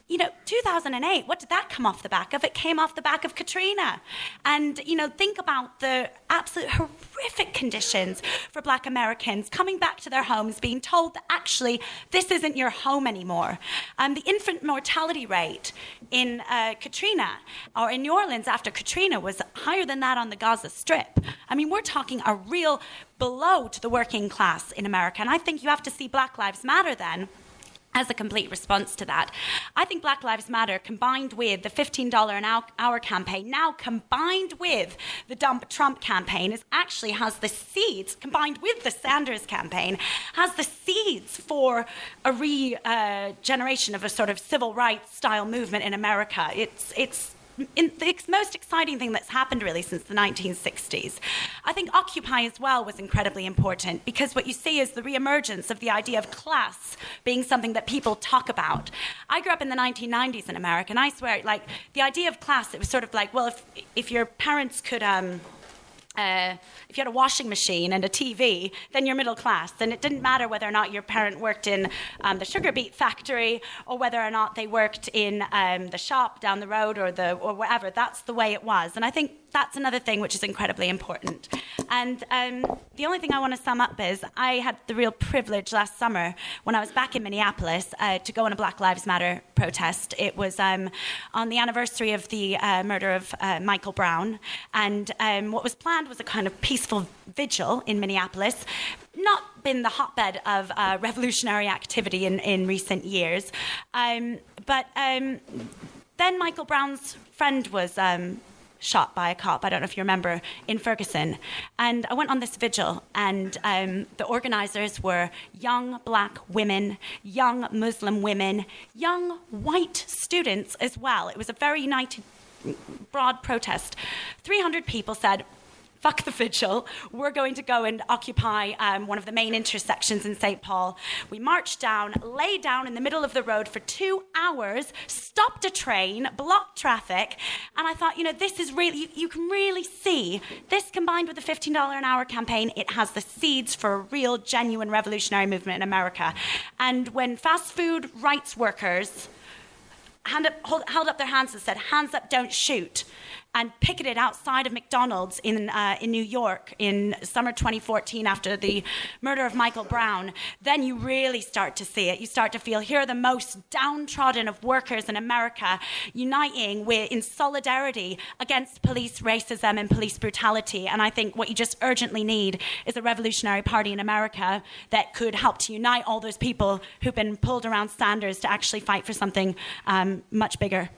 You know, 2008, what did that come off the back of? It came off the back of Katrina. And, you know, think about the absolute horrific conditions for Black Americans coming back to their homes, being told that actually this isn't your home anymore. The infant mortality rate in Katrina, or in New Orleans after Katrina, was higher than that on the Gaza Strip. I mean, we're talking a real blow to the working class in America. And I think you have to see Black Lives Matter then as a complete response to that. I think Black Lives Matter, combined with the $15 an hour campaign, now combined with the Dump Trump campaign, actually has the seeds, combined with the Sanders campaign, has the seeds for a regeneration of a sort of civil rights style movement in America. It's the most exciting thing that's happened really since the 1960s. I think Occupy as well was incredibly important because what you see is the reemergence of the idea of class being something that people talk about. I grew up in the 1990s in America, and I swear, like, the idea of class, it was sort of like, well, if your parents could if you had a washing machine and a TV, then you're middle class. And it didn't matter whether or not your parent worked in the sugar beet factory or whether or not they worked in the shop down the road or wherever. That's the way it was. And I think that's another thing which is incredibly important. And the only thing I want to sum up is I had the real privilege last summer when I was back in Minneapolis to go on a Black Lives Matter protest. It was on the anniversary of the murder of Michael Brown. And what was planned was a kind of peaceful vigil in Minneapolis. Not been the hotbed of revolutionary activity in recent years. But then Michael Brown's friend was shot by a cop, I don't know if you remember, in Ferguson. And I went on this vigil, and the organizers were young black women, young Muslim women, young white students as well. It was a very united, broad protest. 300 people said, fuck the vigil, we're going to go and occupy one of the main intersections in St. Paul. We marched down, lay down in the middle of the road for 2 hours, stopped a train, blocked traffic, and I thought, you know, this is really, you can really see, this combined with the $15 an hour campaign, it has the seeds for a real, genuine revolutionary movement in America. And when fast food rights workers held up their hands and said, hands up, don't shoot. and picketed outside of McDonald's in New York in summer 2014 after the murder of Michael Brown, then you really start to see it. You start to feel here are the most downtrodden of workers in America uniting in solidarity against police racism and police brutality. And I think what you just urgently need is a revolutionary party in America that could help to unite all those people who've been pulled around Sanders to actually fight for something much bigger.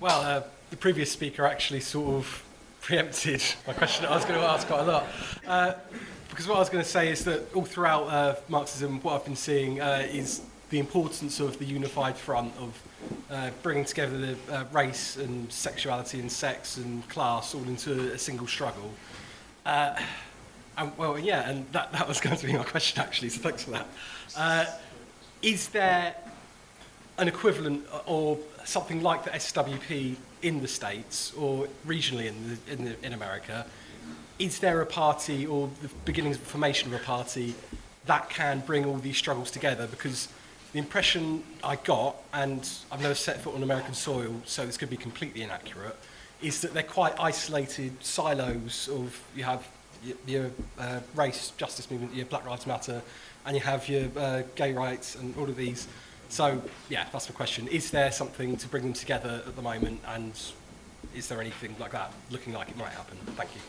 Well, the previous speaker actually sort of preempted my question that I was going to ask quite a lot. Because what I was going to say is that all throughout Marxism, what I've been seeing is the importance of the unified front of bringing together the race and sexuality and sex and class all into a single struggle. And that was going to be my question actually, so thanks for that. Is there an equivalent or something like the SWP in the States or regionally in America? Is there a party or the beginnings of the formation of a party that can bring all these struggles together? Because the impression I got, and I've never set foot on American soil, so this could be completely inaccurate, is that they're quite isolated silos of, you have your race justice movement, your Black Lives Matter, and you have your gay rights and all of these. So, yeah, that's the question. Is there something to bring them together at the moment, and is there anything like that looking like it might happen? Thank you.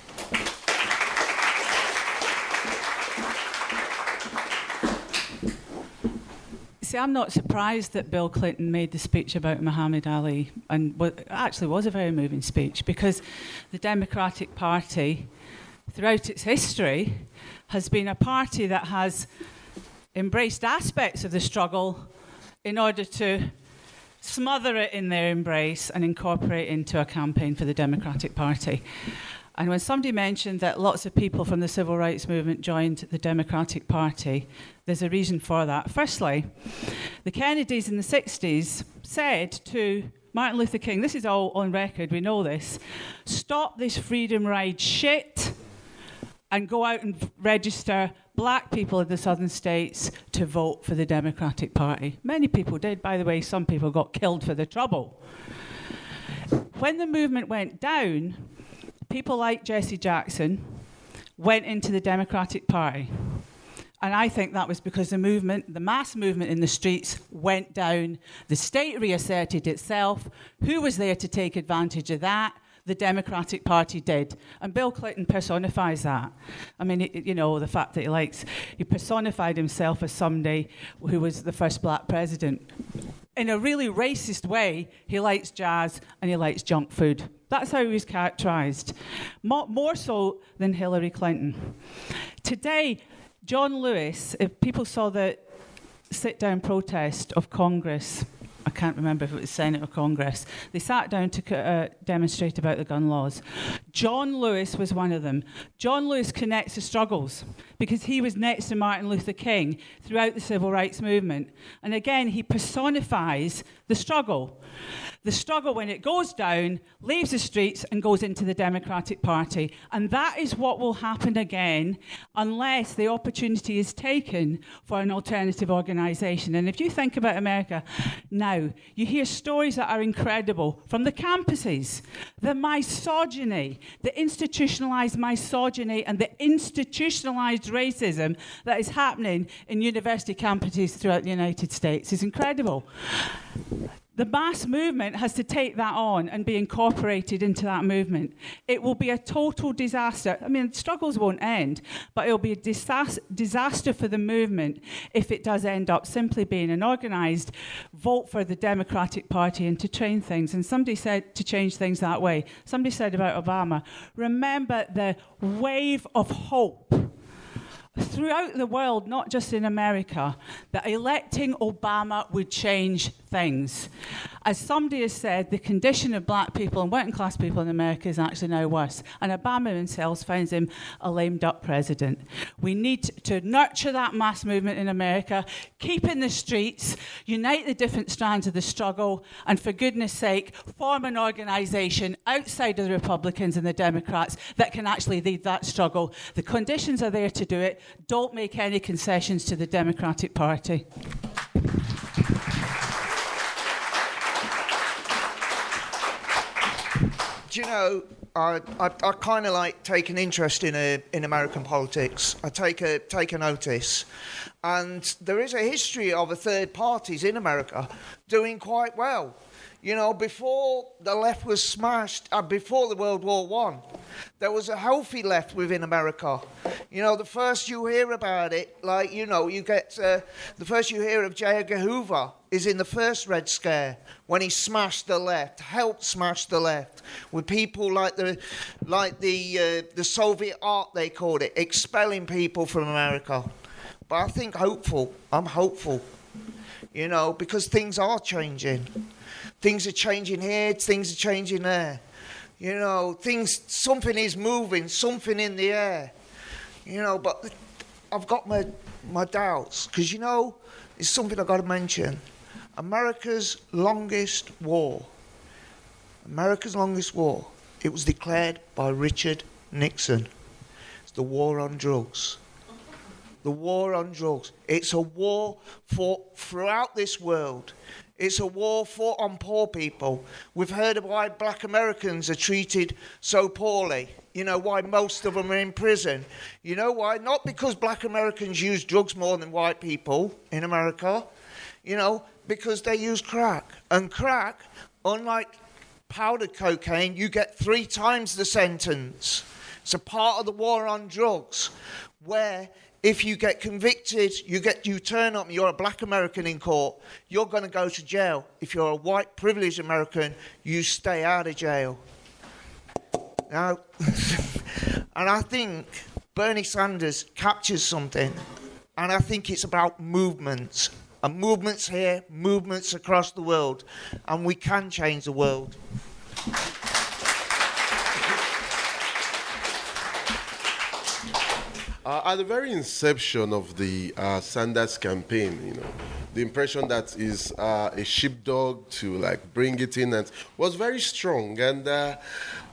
See, I'm not surprised that Bill Clinton made the speech about Muhammad Ali, and it actually was a very moving speech, because the Democratic Party, throughout its history, has been a party that has embraced aspects of the struggle in order to smother it in their embrace and incorporate it into a campaign for the Democratic Party. And when somebody mentioned that lots of people from the civil rights movement joined the Democratic Party, there's a reason for that. Firstly, the Kennedys in the 60s said to Martin Luther King, this is all on record, we know this, stop this freedom ride shit and go out and register black people in the southern states to vote for the Democratic Party. Many people did, by the way. Some people got killed for the trouble. When the movement went down, people like Jesse Jackson went into the Democratic Party. And I think that was because the movement, the mass movement in the streets went down. The state reasserted itself. Who was there to take advantage of that? The Democratic Party did. And Bill Clinton personifies that. I mean, the fact that he personified himself as somebody who was the first black president. In a really racist way, he likes jazz and he likes junk food. That's how he was characterised. More so than Hillary Clinton. Today, John Lewis, if people saw the sit-down protest of Congress, I can't remember if it was Senate or Congress, they sat down to demonstrate about the gun laws. John Lewis was one of them. John Lewis connects the struggles because he was next to Martin Luther King throughout the civil rights movement. And again, he personifies the struggle. The struggle, when it goes down, leaves the streets and goes into the Democratic Party. And that is what will happen again unless the opportunity is taken for an alternative organisation. And if you think about America now, you hear stories that are incredible from the campuses. The misogyny, the institutionalised misogyny and the institutionalised racism that is happening in university campuses throughout the United States is incredible. The mass movement has to take that on and be incorporated into that movement. It will be a total disaster. I mean, struggles won't end, but it will be a disaster for the movement if it does end up simply being an organised vote for the Democratic Party and to change things. And somebody said to change things that way. Somebody said about Obama, remember the wave of hope throughout the world, not just in America, that electing Obama would change things. As somebody has said, the condition of black people and working class people in America is actually now worse. And Obama himself finds him a lame duck president. We need to nurture that mass movement in America, keep in the streets, unite the different strands of the struggle, and for goodness sake, form an organisation outside of the Republicans and the Democrats that can actually lead that struggle. The conditions are there to do it. Don't make any concessions to the Democratic Party. Do you know, I kind of like take an interest in American politics. I take a notice. And there is a history of a third parties in America doing quite well. You know, before the left was smashed, before the World War I, there was a healthy left within America. You know, the first you hear about it, like, you know, you get, the first you hear of J. Edgar Hoover is in the first Red Scare, when he smashed the left, helped smash the left, with people like the Soviet art, they called it, expelling people from America. But I think I'm hopeful, you know, because things are changing. Things are changing here, things are changing there. You know, something is moving, something in the air. You know, but I've got my doubts, because, you know, it's something I've got to mention. America's longest war, it was declared by Richard Nixon. It's the war on drugs. The war on drugs. It's a war throughout this world. It's a war fought on poor people. We've heard of why black Americans are treated so poorly. You know, why most of them are in prison. You know why? Not because black Americans use drugs more than white people in America. You know, because they use crack. And crack, unlike powdered cocaine, you get 3 times the sentence. It's a part of the war on drugs, where if you get convicted, you turn up and you're a black American in court, you're going to go to jail. If you're a white privileged American, you stay out of jail. Now, and I think Bernie Sanders captures something, and I think it's about movements. And movements here, movements across the world, and we can change the world. At the very inception of the Sanders campaign, you know, the impression that is a sheepdog to like bring it in and was very strong. And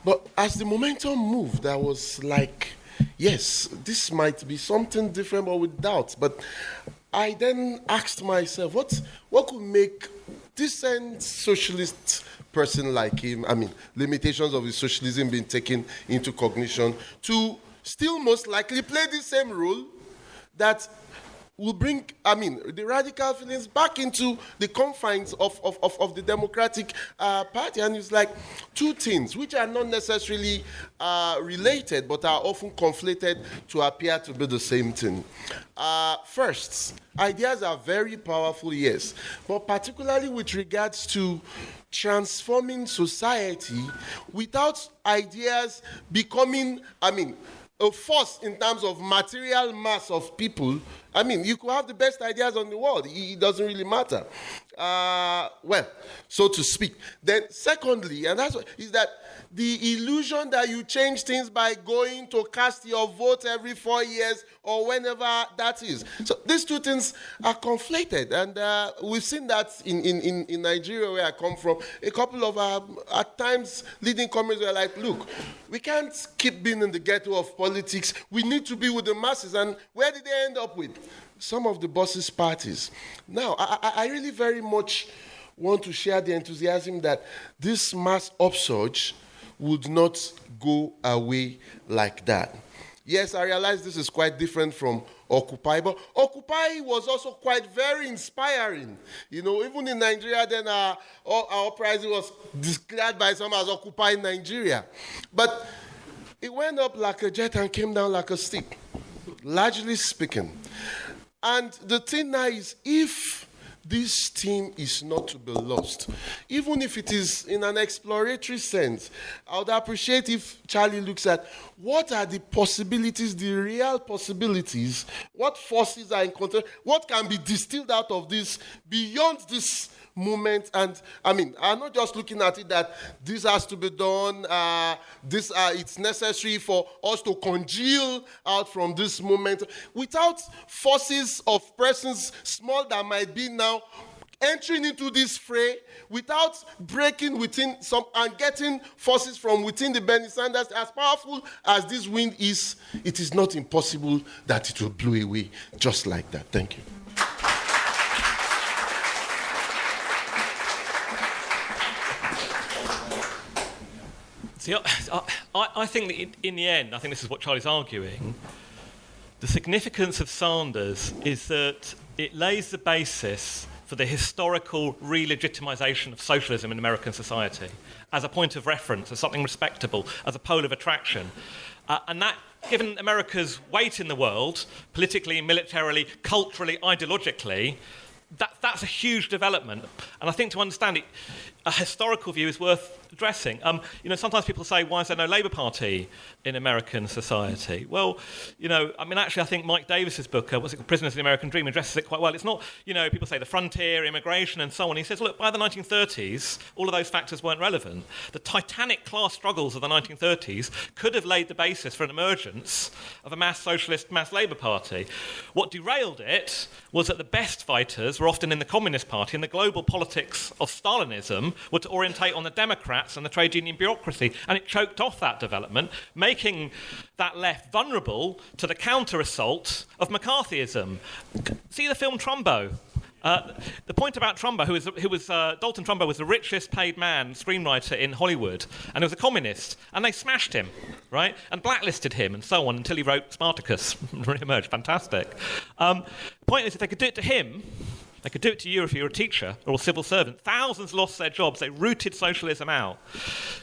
but as the momentum moved, I was like, yes, this might be something different, but with doubts. But I then asked myself, what could make decent socialist person like him, I mean, limitations of his socialism being taken into cognition, to still most likely play the same role that will bring, I mean, the radical feelings back into the confines of the Democratic Party. And it's like 2 things, which are not necessarily related, but are often conflated to appear to be the same thing. First, ideas are very powerful, yes, but particularly with regards to transforming society without ideas becoming, I mean, a force in terms of material mass of people. I mean, you could have the best ideas on the world. It doesn't really matter. Well, so to speak. Then secondly, and that's what, is that the illusion that you change things by going to cast your vote every 4 years or whenever that is. So these 2 things are conflated. And we've seen that in Nigeria, where I come from. A couple of, at times, leading comrades were like, look, we can't keep being in the ghetto of politics. We need to be with the masses. And where did they end up with? Some of the bosses' parties. Now, I really very much want to share the enthusiasm that this mass upsurge would not go away like that. Yes, I realize this is quite different from Occupy, but Occupy was also quite very inspiring. You know, even in Nigeria, then our uprising was declared by some as Occupy Nigeria. But it went up like a jet and came down like a stick, largely speaking. And the thing now is, if this theme is not to be lost, even if it is in an exploratory sense, I would appreciate if Charlie looks at what are the possibilities, the real possibilities, what forces are in control, what can be distilled out of this beyond this movement. And I mean, I'm not just looking at it that this has to be done, it's necessary for us to congeal out from this movement. Without forces of persons, small that might be now, entering into this fray, without breaking within some and getting forces from within the Bernie Sanders, as powerful as this wind is, it is not impossible that it will blow away just like that. Thank you. See, I think that in the end, I think this is what Charlie's arguing, the significance of Sanders is that it lays the basis for the historical re-legitimisation of socialism in American society as a point of reference, as something respectable, as a pole of attraction. And that, given America's weight in the world, politically, militarily, culturally, ideologically, that's a huge development. And I think to understand it, a historical view is worth addressing. Sometimes people say, why is there no Labour Party in American society? Well, actually I think Mike Davis's book, Prisoners of the American Dream, addresses it quite well. It's not, people say the frontier, immigration and so on. He says, look, by the 1930s, all of those factors weren't relevant. The titanic class struggles of the 1930s could have laid the basis for an emergence of a mass socialist, mass Labour Party. What derailed it was that the best fighters were often in the Communist Party, and the global politics of Stalinism were to orientate on the Democrats and the trade union bureaucracy, and it choked off that development, making that left vulnerable to the counter-assault of McCarthyism. See the film Trumbo. The point about Trumbo, Dalton Trumbo was the richest paid man, screenwriter in Hollywood, and he was a communist, and they smashed him, right, and blacklisted him and so on until he wrote Spartacus, re-emerged, fantastic. The point is, if they could do it to him, they could do it to you if you're a teacher or a civil servant. Thousands lost their jobs. They rooted socialism out.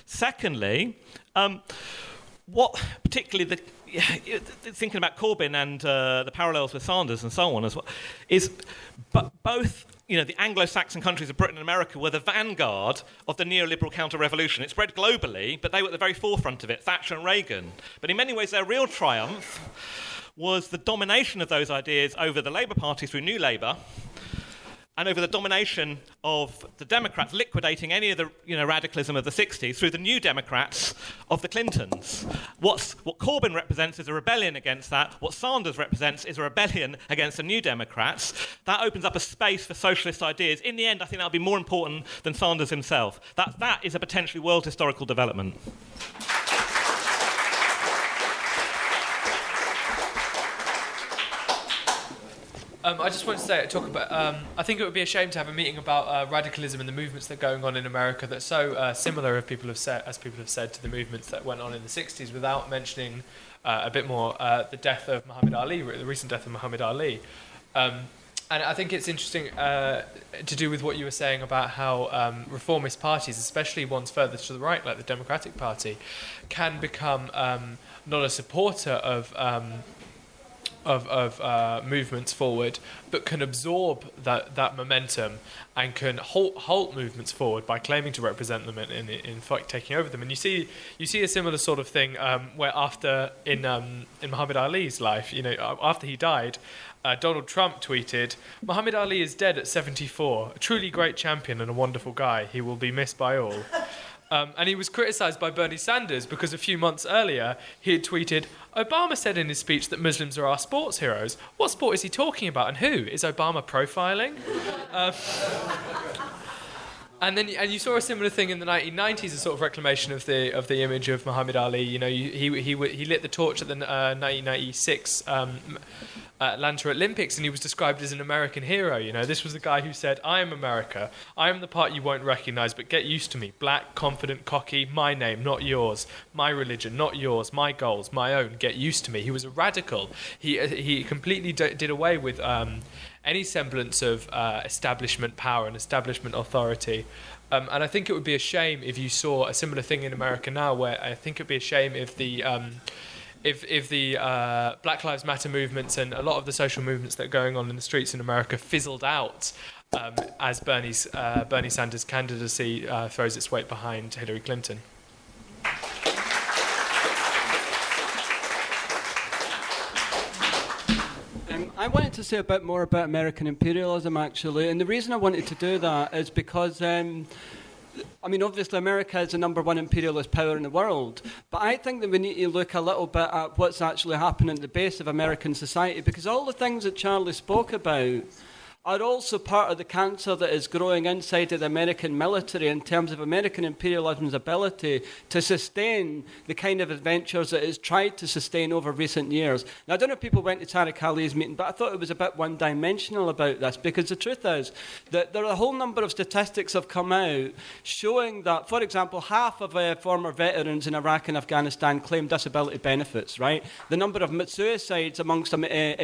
Secondly, what particularly thinking about Corbyn and the parallels with Sanders and so on as well, is both the Anglo-Saxon countries of Britain and America were the vanguard of the neoliberal counter-revolution. It spread globally, but they were at the very forefront of it, Thatcher and Reagan. But in many ways, their real triumph was the domination of those ideas over the Labour Party through New Labour, and over the domination of the Democrats, liquidating any of the radicalism of the 60s through the New Democrats of the Clintons. What Corbyn represents is a rebellion against that. What Sanders represents is a rebellion against the New Democrats. That opens up a space for socialist ideas. In the end, I think that'll be more important than Sanders himself. That is a potentially world historical development. I just want to talk about. I think it would be a shame to have a meeting about radicalism and the movements that are going on in America that's so similar, as people have said, to the movements that went on in the '60s, without mentioning a bit more the death of Muhammad Ali, the recent death of Muhammad Ali. And I think it's interesting to do with what you were saying about how reformist parties, especially ones further to the right, like the Democratic Party, can become not a supporter of movements forward, but can absorb that momentum and can halt movements forward by claiming to represent them in fact taking over them. And you see a similar sort of thing where after in Muhammad Ali's life, after he died, Donald Trump tweeted, "Muhammad Ali is dead at 74, a truly great champion and a wonderful guy. He will be missed by all." And he was criticised by Bernie Sanders because a few months earlier he had tweeted, "Obama said in his speech that Muslims are our sports heroes. What sport is he talking about, and who? Is Obama profiling?" And you saw a similar thing in the 1990s, a sort of reclamation of the image of Muhammad Ali. He lit the torch at the 1996 Atlanta Olympics, and he was described as an American hero. This was the guy who said, "I am America. I am the part you won't recognise, but get used to me. Black, confident, cocky. My name, not yours. My religion, not yours. My goals, my own. Get used to me." He was a radical. He completely did away with any semblance of establishment power and establishment authority. And I think it would be a shame if you saw a similar thing in America now, where I think it would be a shame if the Black Lives Matter movements and a lot of the social movements that are going on in the streets in America fizzled out as Bernie Sanders' candidacy throws its weight behind Hillary Clinton. I wanted to say a bit more about American imperialism, actually. And the reason I wanted to do that is because, obviously America is the number one imperialist power in the world. But I think that we need to look a little bit at what's actually happening at the base of American society, because all the things that Charlie spoke about are also part of the cancer that is growing inside of the American military in terms of American imperialism's ability to sustain the kind of adventures that it's tried to sustain over recent years. Now, I don't know if people went to Tariq Ali's meeting, but I thought it was a bit one-dimensional about this, because the truth is that there are a whole number of statistics have come out showing that, for example, half of former veterans in Iraq and Afghanistan claim disability benefits, right? The number of suicides amongst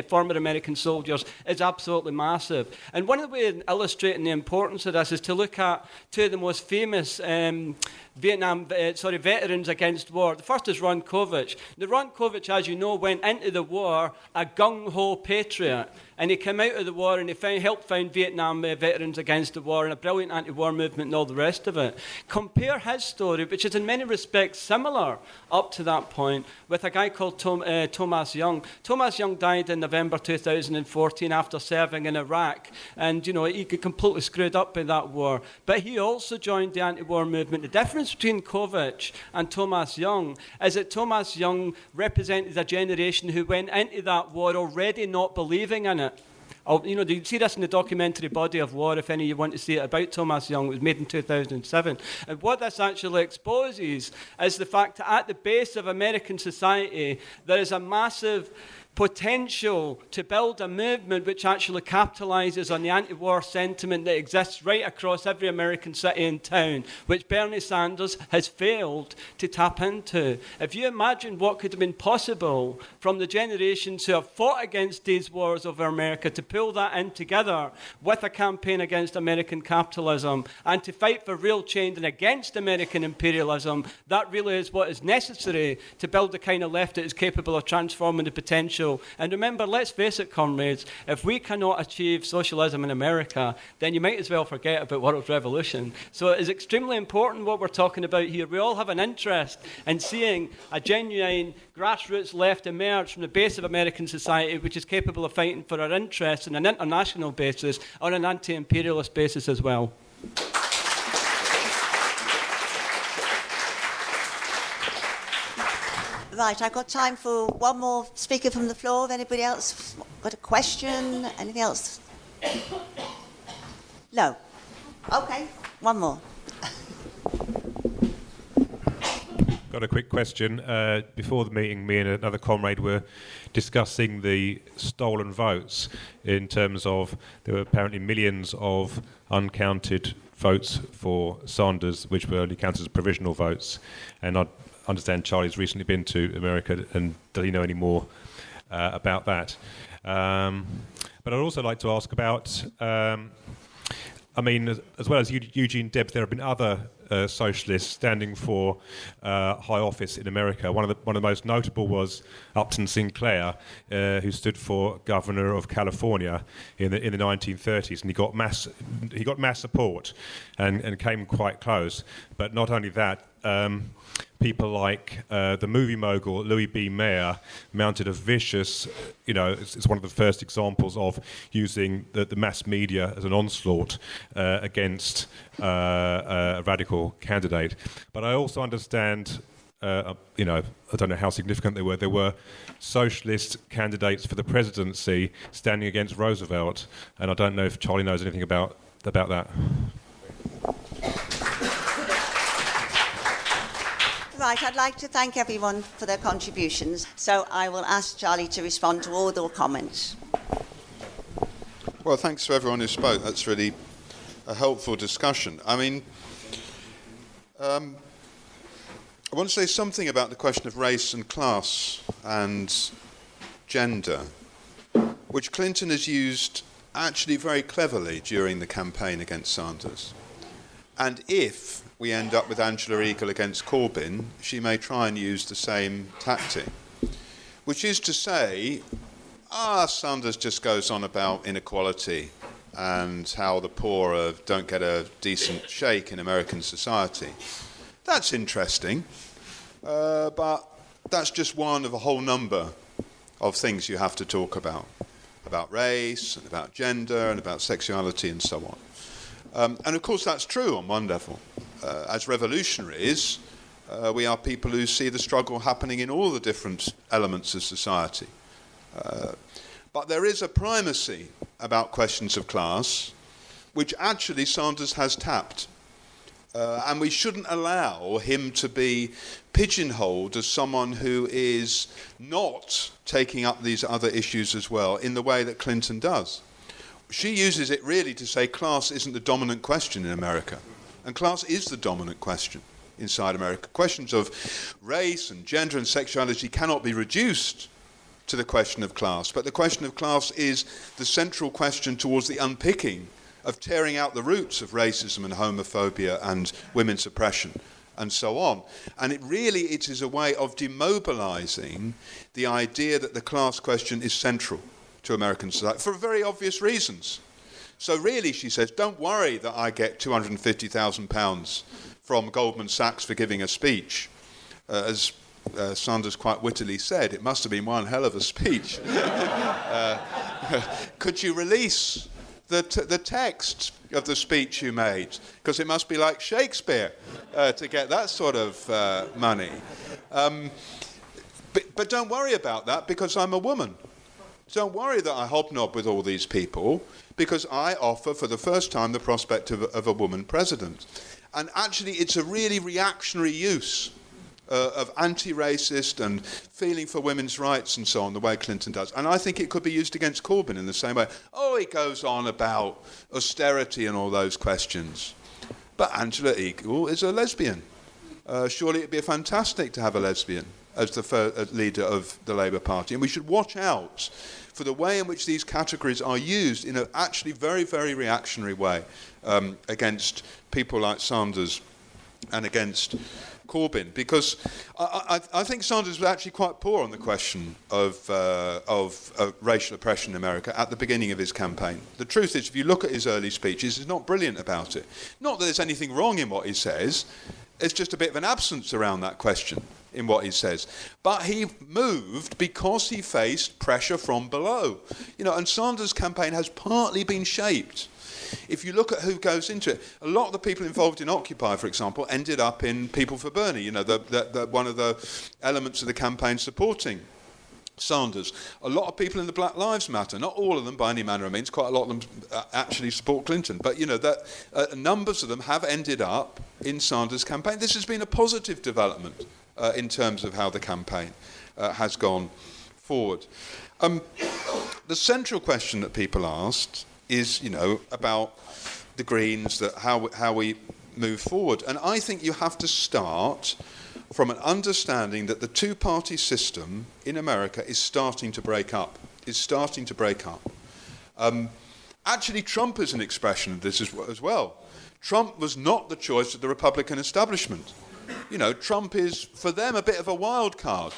former American soldiers is absolutely massive. And one of the ways illustrating the importance of this is to look at two of the most famous veterans against war. The first is Ron Kovich. Now, Ron Kovich, as you know, went into the war a gung-ho patriot. And he came out of the war and he helped found Vietnam veterans against the war and a brilliant anti-war movement and all the rest of it. Compare his story, which is in many respects similar up to that point, with a guy called Thomas Young. Thomas Young died in November 2014 after serving in Iraq. And, he got completely screwed up by that war. But he also joined the anti-war movement. The difference between Kovich and Thomas Young is that Thomas Young represented a generation who went into that war already not believing in it. You see this in the documentary Body of War, if any of you want to see it, about Thomas Young. It was made in 2007. And what this actually exposes is the fact that at the base of American society, there is a massive potential to build a movement which actually capitalises on the anti-war sentiment that exists right across every American city and town, which Bernie Sanders has failed to tap into. If you imagine what could have been possible from the generations who have fought against these wars over America to pull that in together with a campaign against American capitalism and to fight for real change and against American imperialism, that really is what is necessary to build the kind of left that is capable of transforming the potential. And remember, let's face it, comrades, if we cannot achieve socialism in America, then you might as well forget about world revolution. So it is extremely important what we're talking about here. We all have an interest in seeing a genuine grassroots left emerge from the base of American society, which is capable of fighting for our interests on an international basis, on an anti-imperialist basis as well. Right, I've got time for one more speaker from the floor. If anybody else got a question? Anything else? No. Okay, one more. Got a quick question. Before the meeting, me and another comrade were discussing the stolen votes in terms of there were apparently millions of uncounted votes for Sanders, which were only counted as provisional votes. And I understand Charlie's recently been to America, and does he know any more about that? But I'd also like to ask about, as well as Eugene Debs, there have been other socialists standing for high office in America. One of the most notable was Upton Sinclair, who stood for governor of California in the 1930s, and he got mass support and came quite close. But not only that. People like the movie mogul Louis B. Mayer mounted a vicious, it's one of the first examples of using the mass media as an onslaught against a radical candidate. But I also understand, I don't know how significant they were. There were socialist candidates for the presidency standing against Roosevelt, and I don't know if Charlie knows anything about that. Right, I'd like to thank everyone for their contributions. So I will ask Charlie to respond to all their comments. Well, thanks to everyone who spoke. That's really a helpful discussion. I want to say something about the question of race and class and gender, which Clinton has used actually very cleverly during the campaign against Sanders. And if we end up with Angela Eagle against Corbyn, she may try and use the same tactic, which is to say, Sanders just goes on about inequality and how the poor don't get a decent shake in American society. That's interesting, but that's just one of a whole number of things you have to talk about. about race and about gender and about sexuality and so on. And of course that's true on one level. As revolutionaries, we are people who see the struggle happening in all the different elements of society. But there is a primacy about questions of class, which actually Sanders has tapped. And we shouldn't allow him to be pigeonholed as someone who is not taking up these other issues as well in the way that Clinton does. She uses it really to say class isn't the dominant question in America. And class is the dominant question inside America. Questions of race and gender and sexuality cannot be reduced to the question of class. But the question of class is the central question towards the unpicking of tearing out the roots of racism and homophobia and women's oppression and so on. And it is a way of demobilizing the idea that the class question is central to American society for very obvious reasons. So really, she says, don't worry that I get £250,000 from Goldman Sachs for giving a speech. As Sanders quite wittily said, it must have been one hell of a speech. Could you release the text of the speech you made? Because it must be like Shakespeare to get that sort of money. But don't worry about that because I'm a woman. Don't worry that I hobnob with all these people because I offer for the first time the prospect of a woman president. And actually it's a really reactionary use of anti-racist and feeling for women's rights and so on, the way Clinton does. And I think it could be used against Corbyn in the same way. Oh, he goes on about austerity and all those questions. But Angela Eagle is a lesbian. Surely it'd be fantastic to have a lesbian as the leader of the Labour Party. And we should watch out for the way in which these categories are used in an actually very, very reactionary way against people like Sanders and against Corbyn, because I think Sanders was actually quite poor on the question of racial oppression in America at the beginning of his campaign. The truth is, if you look at his early speeches, he's not brilliant about it. Not that there's anything wrong in what he says, it's just a bit of an absence around that question in what he says. But he moved because he faced pressure from below. And Sanders' campaign has partly been shaped. If you look at who goes into it, a lot of the people involved in Occupy, for example, ended up in People for Bernie, one of the elements of the campaign supporting Sanders. A lot of people in the Black Lives Matter, not all of them by any manner of means, quite a lot of them actually support Clinton, but numbers of them have ended up in Sanders' campaign. This has been a positive development in terms of how the campaign has gone forward. The central question that people asked is, about the Greens, that how we move forward. And I think you have to start from an understanding that the two-party system in America is starting to break up. Actually, Trump is an expression of this as well. Trump was not the choice of the Republican establishment. Trump is, for them, a bit of a wild card.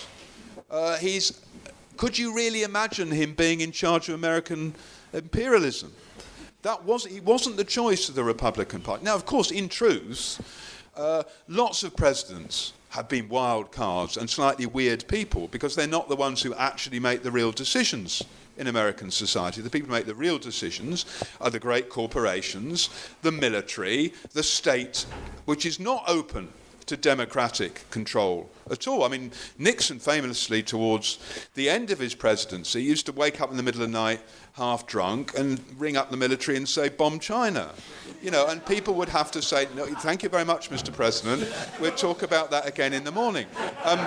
Could you really imagine him being in charge of American imperialism? He wasn't the choice of the Republican Party. Now, of course, in truth, lots of presidents have been wild cards and slightly weird people because they're not the ones who actually make the real decisions in American society. The people who make the real decisions are the great corporations, the military, the state, which is not open to democratic control at all. I mean, Nixon famously, towards the end of his presidency, used to wake up in the middle of the night half drunk and ring up the military and say, bomb China. And people would have to say, no, thank you very much, Mr. President. We'll talk about that again in the morning. And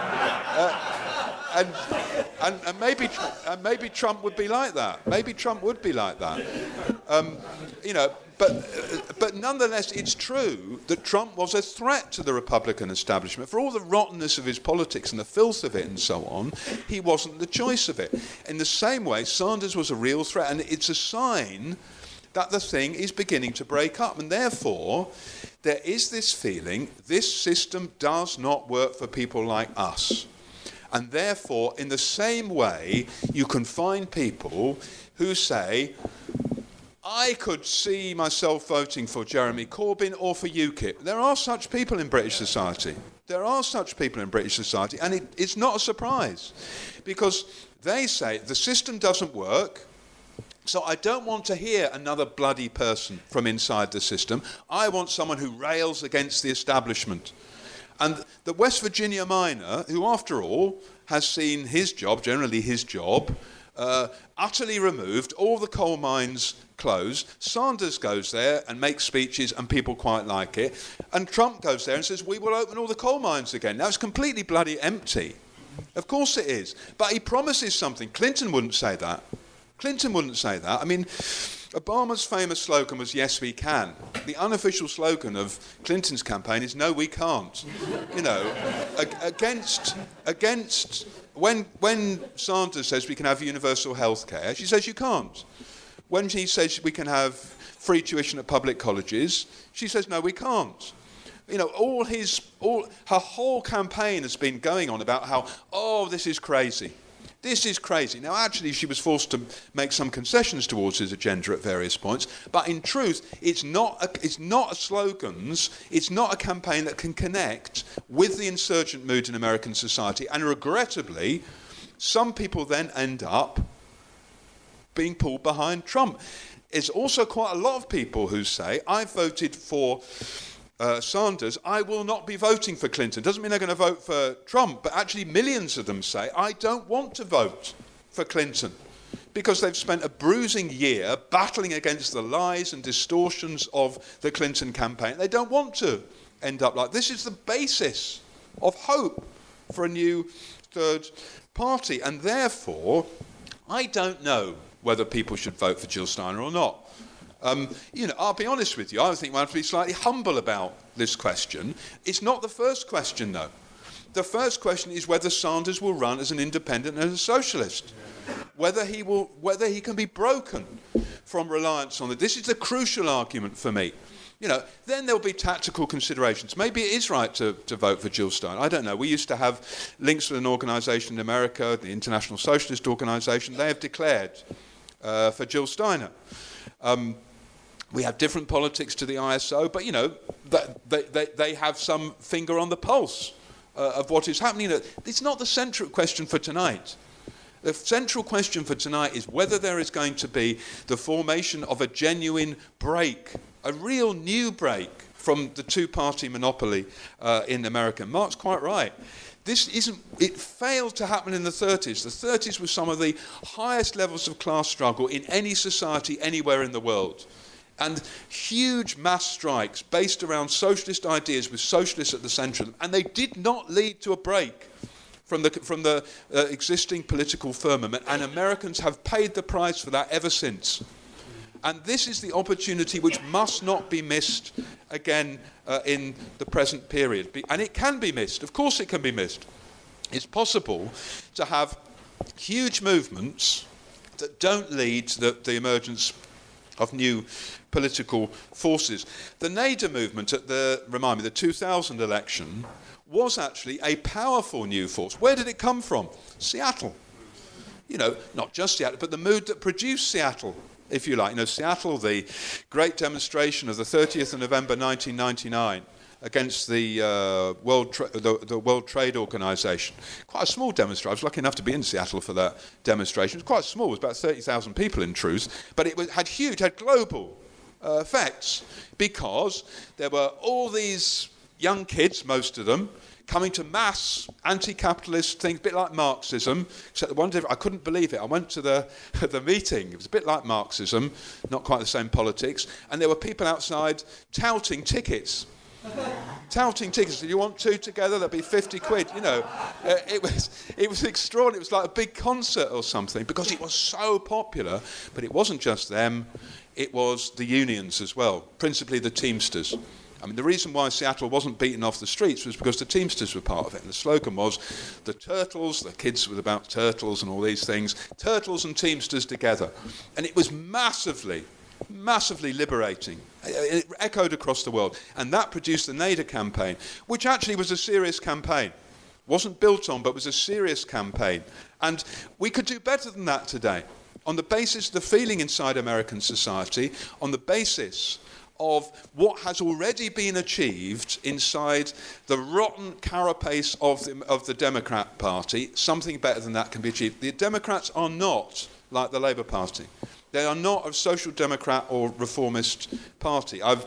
maybe Trump would be like that. But nonetheless, it's true that Trump was a threat to the Republican establishment. For all the rottenness of his politics and the filth of it and so on, he wasn't the choice of it. In the same way, Sanders was a real threat, and it's a sign that the thing is beginning to break up. And therefore, there is this feeling, this system does not work for people like us. And therefore, in the same way, you can find people who say, I could see myself voting for Jeremy Corbyn or for UKIP. There are such people in British society. And it's not a surprise, because they say the system doesn't work, So I don't want to hear another bloody person from inside the system. I want someone who rails against the establishment. And the West Virginia miner, who after all has seen his job, generally his job, utterly removed, all the coal mines closed. Sanders goes there and makes speeches and people quite like it. And Trump goes there and says, we will open all the coal mines again. Now it's completely bloody empty. Of course it is. But he promises something. Clinton wouldn't say that. Clinton wouldn't say that. I mean, Obama's famous slogan was, yes, we can. The unofficial slogan of Clinton's campaign is, no, we can't. You know, against when Sanders says we can have universal health care, she says you can't. When he says we can have free tuition at public colleges, she says, no, we can't. You know, her whole campaign has been going on about how, oh, this is crazy. This is crazy. Now, actually, she was forced to make some concessions towards his agenda at various points. But in truth, it's not a slogans. It's not a campaign that can connect with the insurgent mood in American society. And regrettably, some people then end up being pulled behind Trump. There's also quite a lot of people who say, I voted for Sanders, I will not be voting for Clinton. Doesn't mean they're going to vote for Trump, but actually millions of them say, I don't want to vote for Clinton, because they've spent a bruising year battling against the lies and distortions of the Clinton campaign. They don't want to end up like this. Is the basis of hope for a new third party. And therefore, I don't know whether people should vote for Jill Steiner or not. You know, I'll be honest with you, I think we have to be slightly humble about this question. It's not the first question, though. The first question is whether Sanders will run as an independent and as a socialist. Whether he can be broken from reliance on it. This is the crucial argument for me. You know, then there'll be tactical considerations. Maybe it is right to vote for Jill Steiner. I don't know. We used to have links with an organisation in America, the International Socialist Organisation. They have declared for Jill Steiner. We have different politics to the ISO, but, you know, they have some finger on the pulse of what is happening. It's not the central question for tonight. The central question for tonight is whether there is going to be the formation of a genuine break, a real new break from the two-party monopoly in America. Mark's quite right. It failed to happen in the 30s. The 30s was some of the highest levels of class struggle in any society anywhere in the world. And huge mass strikes based around socialist ideas with socialists at the centre of them. And they did not lead to a break from the existing political firmament. And Americans have paid the price for that ever since. And this is the opportunity which must not be missed again in the present period. And it can be missed. Of course it can be missed. It's possible to have huge movements that don't lead to the emergence of new political forces. The Nader movement at the 2000 election was actually a powerful new force. Where did it come from? Seattle. You know, not just Seattle, but the mood that produced Seattle, if you like. You know, Seattle, the great demonstration of the 30th of November 1999 against the World Trade Organization. Quite a small demonstration. I was lucky enough to be in Seattle for that demonstration. It was quite small. It was about 30,000 people in truth. But it had global effects, because there were all these young kids, most of them, coming to mass anti-capitalist things, a bit like Marxism, except I couldn't believe it. I went to the meeting. It was a bit like Marxism, not quite the same politics, and there were people outside touting tickets. Touting tickets. If you want two together, that'd be 50 quid. You know, it was extraordinary. It was like a big concert or something, because it was so popular. But it wasn't just them. It was the unions as well, principally the Teamsters. I mean, the reason why Seattle wasn't beaten off the streets was because the Teamsters were part of it. And the slogan was, the turtles, the kids were about turtles and all these things, turtles and Teamsters together. And it was massively liberating. It echoed across the world. And that produced the Nader campaign, which actually was a serious campaign. Wasn't built on, but was a serious campaign. And we could do better than that today. On the basis of the feeling inside American society, on the basis of what has already been achieved inside the rotten carapace of the Democrat Party, something better than that can be achieved. The Democrats are not like the Labour Party. They are not a social democrat or reformist party. I've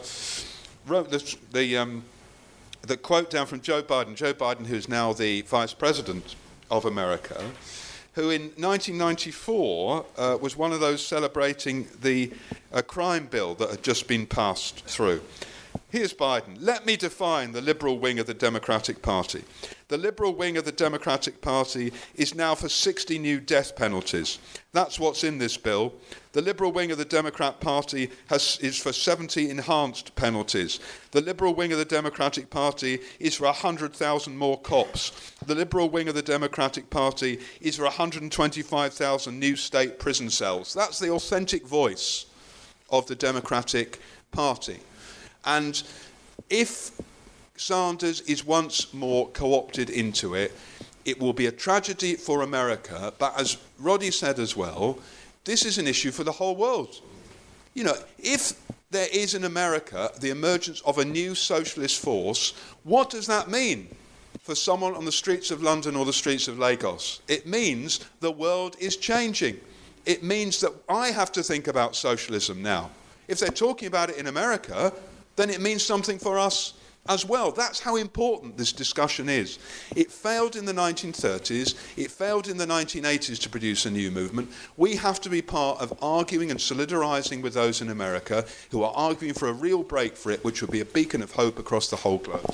wrote the quote down from Joe Biden, who's now the vice president of America, who in 1994 was one of those celebrating the crime bill that had just been passed through. Here's Biden. Let me define the liberal wing of the Democratic Party. The liberal wing of the Democratic Party is now for 60 new death penalties. That's what's in this bill. The liberal wing of the Democrat Party is for 70 enhanced penalties. The liberal wing of the Democratic Party is for 100,000 more cops. The liberal wing of the Democratic Party is for 125,000 new state prison cells. That's the authentic voice of the Democratic Party. And if Sanders is once more co-opted into it, it will be a tragedy for America. But as Roddy said as well, this is an issue for the whole world. You know, if there is in America the emergence of a new socialist force, what does that mean for someone on the streets of London or the streets of Lagos? It means the world is changing. It means that I have to think about socialism now. If they're talking about it in America, then it means something for us as well. That's how important this discussion is. It failed in the 1930s, it failed in the 1980s to produce a new movement. We have to be part of arguing and solidarising with those in America who are arguing for a real break for it, which would be a beacon of hope across the whole globe.